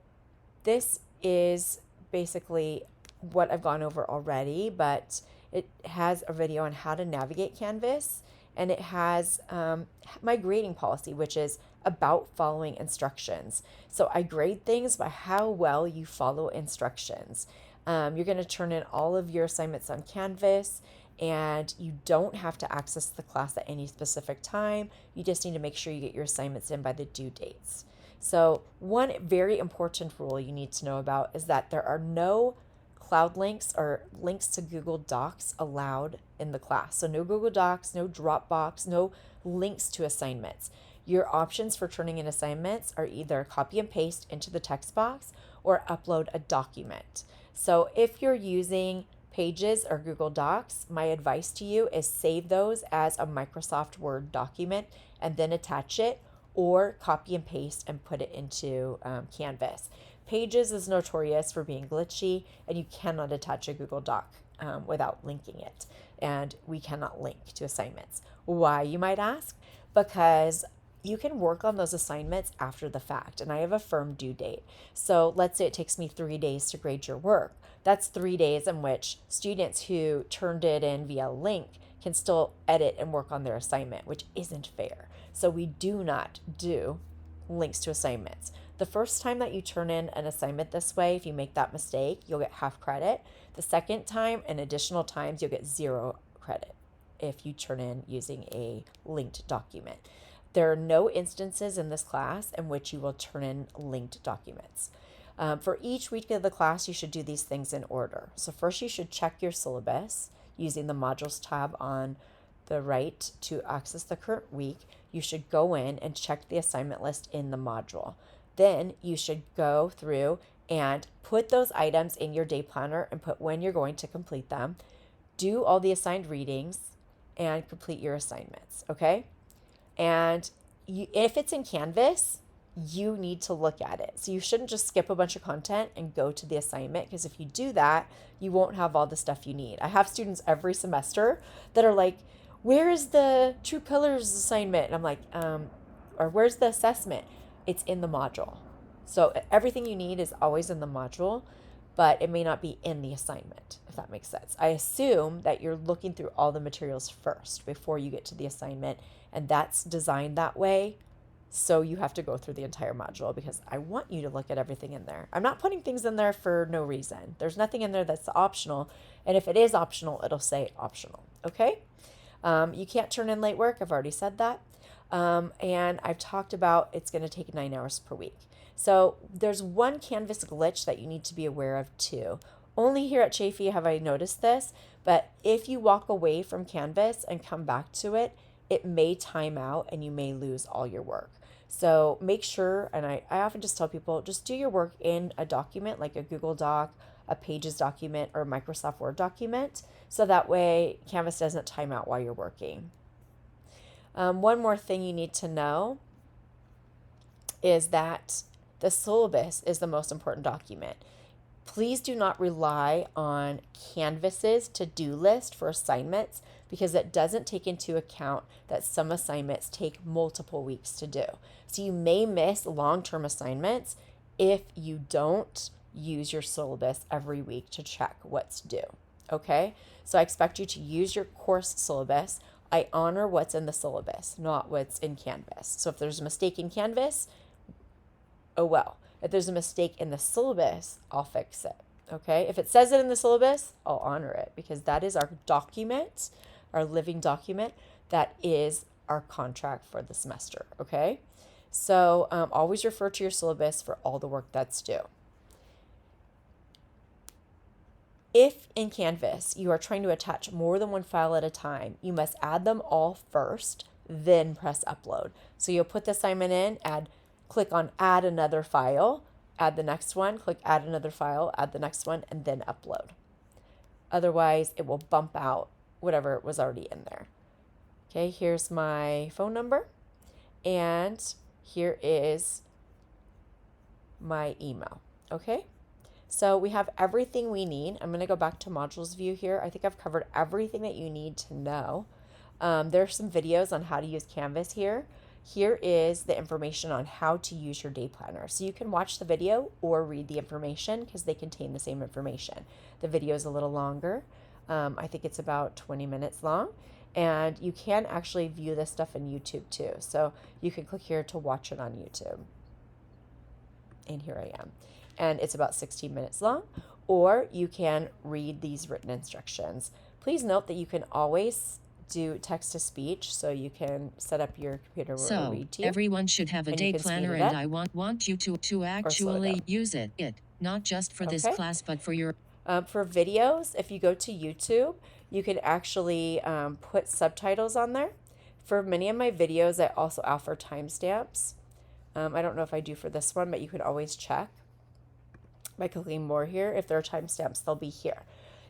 this is basically what I've gone over already, but it has a video on how to navigate Canvas, and it has my grading policy, which is about following instructions. So I grade things by how well you follow instructions. You're going to turn in all of your assignments on Canvas, and you don't have to access the class at any specific time. You just need to make sure you get your assignments in by the due dates. So one very important rule you need to know about is that there are no cloud links or links to Google Docs allowed in the class. So no Google Docs, no Dropbox, no links to assignments. Your options for turning in assignments are either copy and paste into the text box or upload a document. So if you're using Pages or Google Docs, my advice to you is save those as a Microsoft Word document and then attach it, or copy and paste and put it into Canvas. Pages is notorious for being glitchy, and you cannot attach a Google Doc without linking it. And we cannot link to assignments. Why, you might ask? Because you can work on those assignments after the fact, and I have a firm due date. So let's say it takes me 3 days to grade your work. That's 3 days in which students who turned it in via link can still edit and work on their assignment, which isn't fair. So we do not do links to assignments. The first time that you turn in an assignment this way, if you make that mistake, you'll get half credit. The second time and additional times, you'll get 0 credit if you turn in using a linked document. There are no instances in this class in which you will turn in linked documents. For each week of the class, you should do these things in order. So first, you should check your syllabus using the modules tab on the right to access the current week. You should go in and check the assignment list in the module. Then you should go through and put those items in your day planner and put when you're going to complete them. Do all the assigned readings and complete your assignments, okay? And if it's in Canvas, you need to look at it. So you shouldn't just skip a bunch of content and go to the assignment, because if you do that, you won't have all the stuff you need. I have students every semester that are like, where is the True Colors assignment? And I'm like, or where's the assessment? It's in the module. So everything you need is always in the module, but it may not be in the assignment, if that makes sense. I assume that you're looking through all the materials first before you get to the assignment, and that's designed that way. So you have to go through the entire module because I want you to look at everything in there. I'm not putting things in there for no reason. There's nothing in there that's optional. And if it is optional, it'll say optional. Okay? You can't turn in late work. I've already said that. And I've talked about it's going to take 9 hours per week. So there's one Canvas glitch that you need to be aware of too. Only here at Chaffey have I noticed this, but if you walk away from Canvas and come back to it, it may time out and you may lose all your work. So make sure, and I often just tell people, just do your work in a document like a Google Doc, a Pages document, or a Microsoft Word document, so that way Canvas doesn't time out while you're working. One more thing you need to know is that The syllabus is the most important document. Please do not rely on Canvas's to-do list for assignments because it doesn't take into account that some assignments take multiple weeks to do. So you may miss long-term assignments if you don't use your syllabus every week to check what's due. Okay? So I expect you to use your course syllabus. I honor what's in the syllabus, not what's in Canvas. So if there's a mistake in Canvas, oh well. If there's a mistake in the syllabus, I'll fix it. Okay? If it says it in the syllabus, I'll honor it because that is our document, our living document. That is our contract for the semester. Okay? So always refer to your syllabus for all the work that's due. If in Canvas you are trying to attach more than one file at a time, you must add them all first, then press upload. So you'll put the assignment in, click on add another file, add the next one, click add another file, add the next one, and then upload. Otherwise, it will bump out whatever was already in there. Okay, here's my phone number, and here is my email. Okay, so we have everything we need. I'm going to go back to modules view here. I think I've covered everything that you need to know. There are some videos on how to use Canvas here. Here is the information on how to use your day planner. So you can watch the video or read the information because they contain the same information. The video is a little longer. I think it's about 20 minutes long. And you can actually view this stuff in YouTube too. So you can click here to watch it on YouTube. And here I am. And it's about 16 minutes long. Or you can read these written instructions. Please note that you can always do text to speech, so you can set up your computer to read to you. Everyone should have a day planner, and I want you to actually use it, not just for this class, but for your... For videos, if you go to YouTube, you can actually put subtitles on there. For many of my videos, I also offer timestamps. I don't know if I do for this one, but you can always check by clicking more here. If there are timestamps, they'll be here.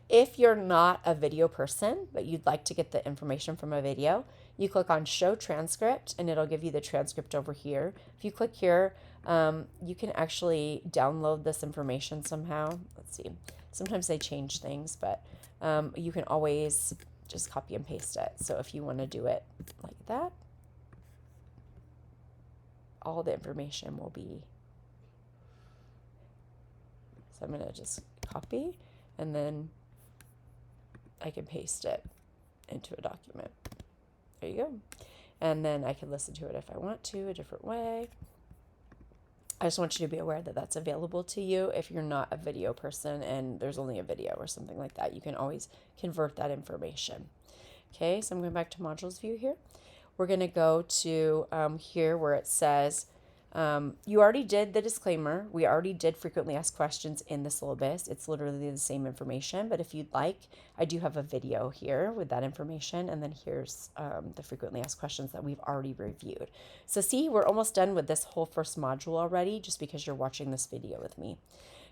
If you're not a video person, but you'd like to get the information from a video, you click on Show Transcript, and it'll give you the transcript over here. If you click here, you can actually download this information somehow. Let's see. Sometimes they change things, but you can always just copy and paste it. So if you want to do it like that, all the information will be... So I'm going to just copy, and then I can paste it into a document. There you go. And then I can listen to it if I want to, a different way. I just want you to be aware that that's available to you if you're not a video person and there's only a video or something like that. You can always convert that information. Okay, so I'm going back to modules view here. We're going to go to here where it says, you already did the disclaimer. We already did frequently asked questions in the syllabus. It's literally the same information, but if you'd like, I do have a video here with that information, and then here's the frequently asked questions that we've already reviewed. So see, we're almost done with this whole first module already, just because you're watching this video with me.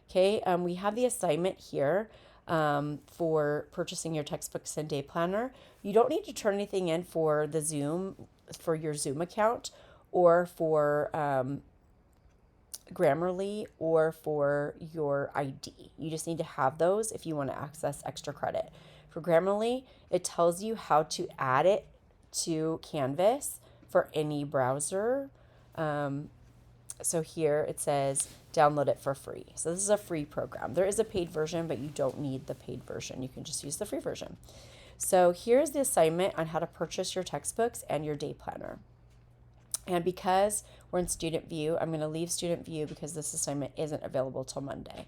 Okay, we have the assignment here for purchasing your textbooks and day planner. You don't need to turn anything in for the Zoom, for your Zoom account, or for Grammarly, or for your ID. You just need to have those if you want to access extra credit. For Grammarly, it tells you how to add it to Canvas for any browser. So here it says download it for free. So this is a free program. There is a paid version, but you don't need the paid version. You can just use the free version. So here's the assignment on how to purchase your textbooks and your day planner. And because we're in student view, I'm going to leave student view because this assignment isn't available till Monday.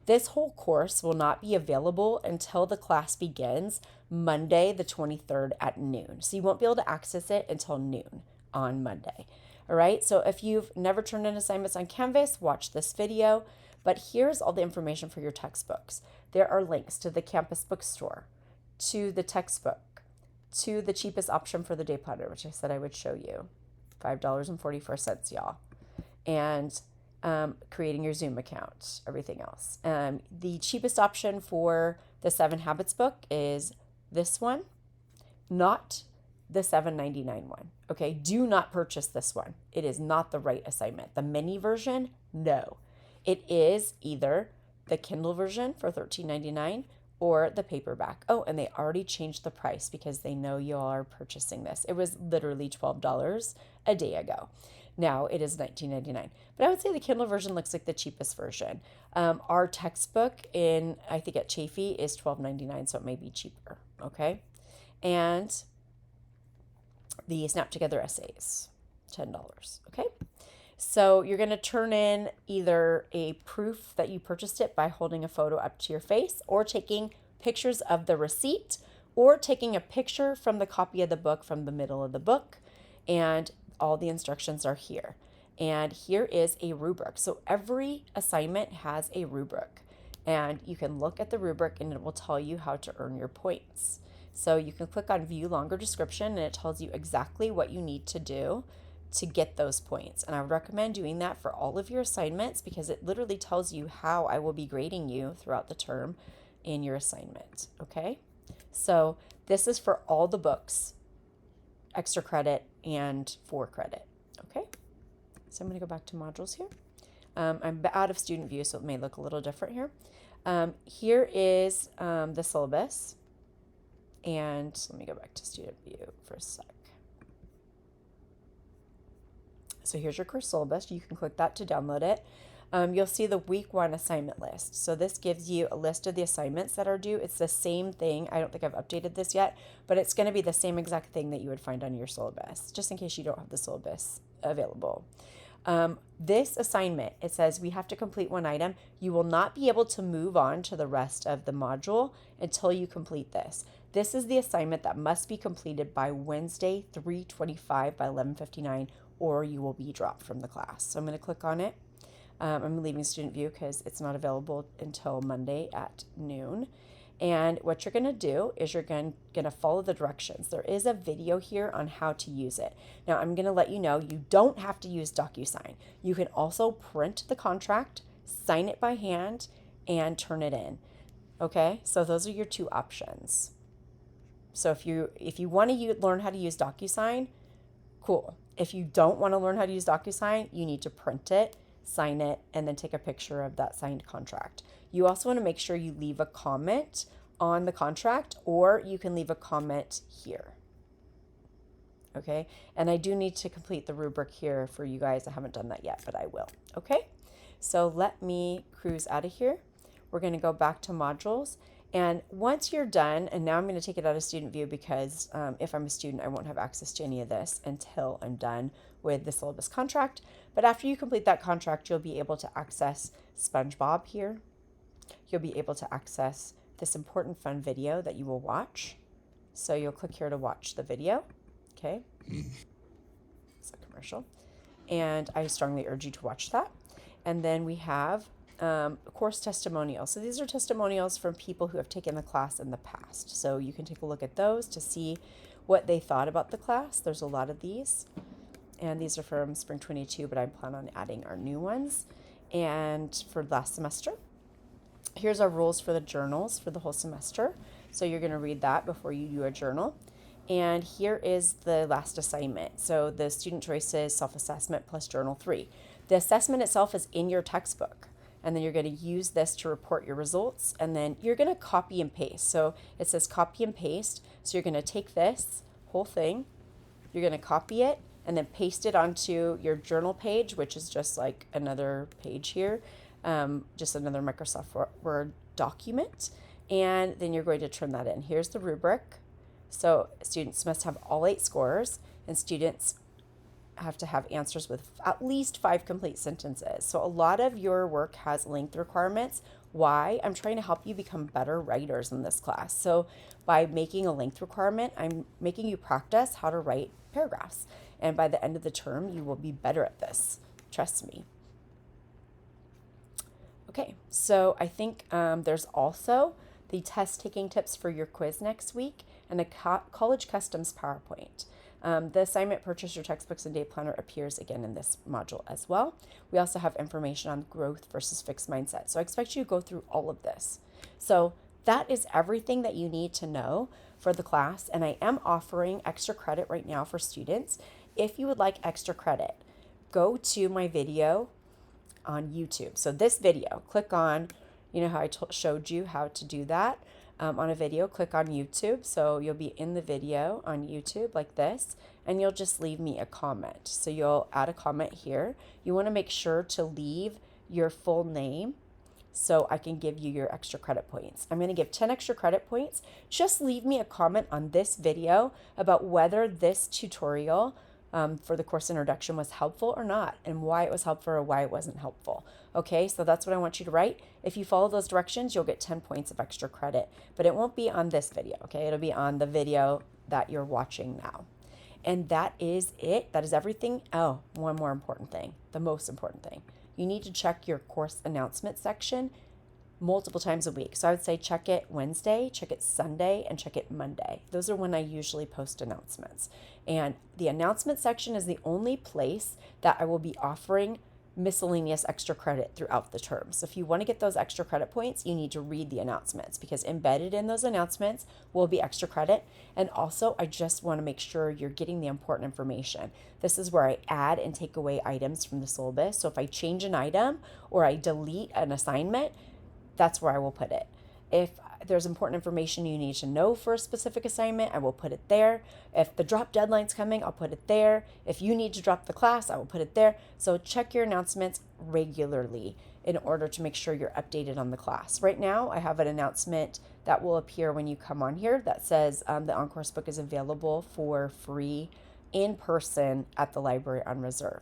This whole course will not be available until the class begins Monday, the 23rd at noon. So you won't be able to access it until noon on Monday. All right. So if you've never turned in assignments on Canvas, watch this video. But here's all the information for your textbooks. There are links to the campus bookstore, to the textbook, to the cheapest option for the day planner, which I said I would show you. $5.44, y'all. And creating your Zoom account, everything else. The cheapest option for the 7 Habits book is this one, not the $7.99 one. Okay, do not purchase this one. It is not the right assignment. The mini version, No. It is either the Kindle version for $13.99 or the paperback. Oh, and they already changed the price because they know you all are purchasing this. It was literally $12 a day ago. Now it is $19.99. But I would say the Kindle version looks like the cheapest version. Our textbook I think at Chaffey is $12.99, so it may be cheaper. Okay. And the Snap Together essays, $10. Okay. So you're going to turn in either a proof that you purchased it by holding a photo up to your face, or taking pictures of the receipt, or taking a picture from the copy of the book from the middle of the book. And all the instructions are here. And here is a rubric. So every assignment has a rubric. And you can look at the rubric and it will tell you how to earn your points. So you can click on View Longer Description and it tells you exactly what you need to do to get those points. And I would recommend doing that for all of your assignments because it literally tells you how I will be grading you throughout the term in your assignment. Okay, so this is for all the books, extra credit and for credit. Okay, so I'm going to go back to modules here. I'm out of student view, so it may look a little different here. Here is the syllabus, and let me go back to student view for a sec. So here's your course syllabus. You can click that to download it. You'll see the week 1 assignment list. So this gives you a list of the assignments that are due. It's the same thing. I don't think I've updated this yet, but it's going to be the same exact thing that you would find on your syllabus, just in case you don't have the syllabus available. This assignment, it says we have to complete 1 item. You will not be able to move on to the rest of the module until you complete this. This is the assignment that must be completed by Wednesday, 3/25 by 11:59, or you will be dropped from the class. So I'm going to click on it. I'm leaving student view because it's not available until Monday at noon. And what you're going to do is you're going to follow the directions. There is a video here on how to use it. Now, I'm going to let you know you don't have to use DocuSign. You can also print the contract, sign it by hand, and turn it in. Okay, so those are your 2 options. So if you want to learn how to use DocuSign, cool. If you don't want to learn how to use DocuSign, you need to print it, sign it, and then take a picture of that signed contract. You also want to make sure you leave a comment on the contract, or you can leave a comment here. Okay, and I do need to complete the rubric here for you guys. I haven't done that yet, but I will. Okay, so let me cruise out of here. We're going to go back to modules. And once you're done, and now I'm going to take it out of student view because if I'm a student, I won't have access to any of this until I'm done with the syllabus contract. But after you complete that contract, you'll be able to access SpongeBob here. You'll be able to access this important fun video that you will watch. So you'll click here to watch the video. Okay. It's a commercial. And I strongly urge you to watch that. And then we have course testimonials. So these are testimonials from people who have taken the class in the past. So you can take a look at those to see what they thought about the class. There's a lot of these. And these are from spring 22, but I plan on adding our new ones. And for last semester, here's our rules for the journals for the whole semester. So you're going to read that before you do a journal. And here is the last assignment. So the student choices, self-assessment plus journal 3. The assessment itself is in your textbook. And then you're going to use this to report your results. And then you're going to copy and paste. So it says copy and paste. So you're going to take this whole thing, you're going to copy it, and then paste it onto your journal page, which is just like another page here, just another Microsoft Word document. And then you're going to turn that in. Here's the rubric. So students must have all 8 scores, and students have to have answers with at least 5 complete sentences. So a lot of your work has length requirements. Why? I'm trying to help you become better writers in this class. So by making a length requirement, I'm making you practice how to write paragraphs. And by the end of the term, you will be better at this. Trust me. Okay, so I think there's also the test taking tips for your quiz next week and a college customs PowerPoint. The assignment purchase your textbooks and day planner appears again in this module as well. We also have information on growth versus fixed mindset. So I expect you to go through all of this. So that is everything that you need to know for the class. And I am offering extra credit right now for students. If you would like extra credit, go to my video on YouTube. So this video, click on, you know how I showed you how to do that on a video, click on YouTube. So you'll be in the video on YouTube like this, and you'll just leave me a comment. So you'll add a comment here. You want to make sure to leave your full name so I can give you your extra credit points. I'm going to give 10 extra credit points. Just leave me a comment on this video about whether this tutorial for the course introduction was helpful or not, and why it was helpful or why it wasn't helpful. Okay, so that's what I want you to write. If you follow those directions, you'll get 10 points of extra credit, but it won't be on this video, okay? It'll be on the video that you're watching now. And that is it. That is everything. Oh, one more important thing, the most important thing. You need to check your course announcement section multiple times a week. So I would say check it Wednesday, check it Sunday, and check it Monday. Those are when I usually post announcements. And the announcement section is the only place that I will be offering miscellaneous extra credit throughout the term. So if you want to get those extra credit points, you need to read the announcements, because embedded in those announcements will be extra credit. And also, I just want to make sure you're getting the important information. This is where I add and take away items from the syllabus. So if I change an item or I delete an assignment, that's where I will put it. If there's important information you need to know for a specific assignment, I will put it there. If the drop deadline's coming, I'll put it there. If you need to drop the class, I will put it there. So check your announcements regularly in order to make sure you're updated on the class. Right now, I have an announcement that will appear when you come on here that says the On-Course book is available for free in person at the library on reserve.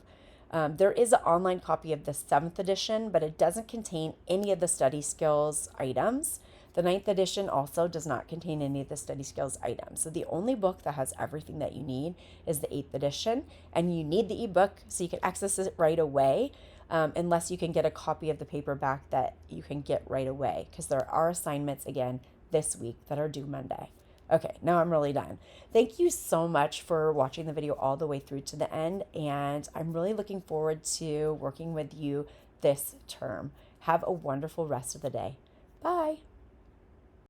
There is an online copy of the 7th edition, but it doesn't contain any of the study skills items. The 9th edition also does not contain any of the study skills items. So the only book that has everything that you need is the 8th edition, and you need the ebook so you can access it right away, unless you can get a copy of the paperback that you can get right away, because there are assignments again this week that are due Monday. Okay, now I'm really done. Thank you so much for watching the video all the way through to the end, and I'm really looking forward to working with you this term. Have a wonderful rest of the day. Bye.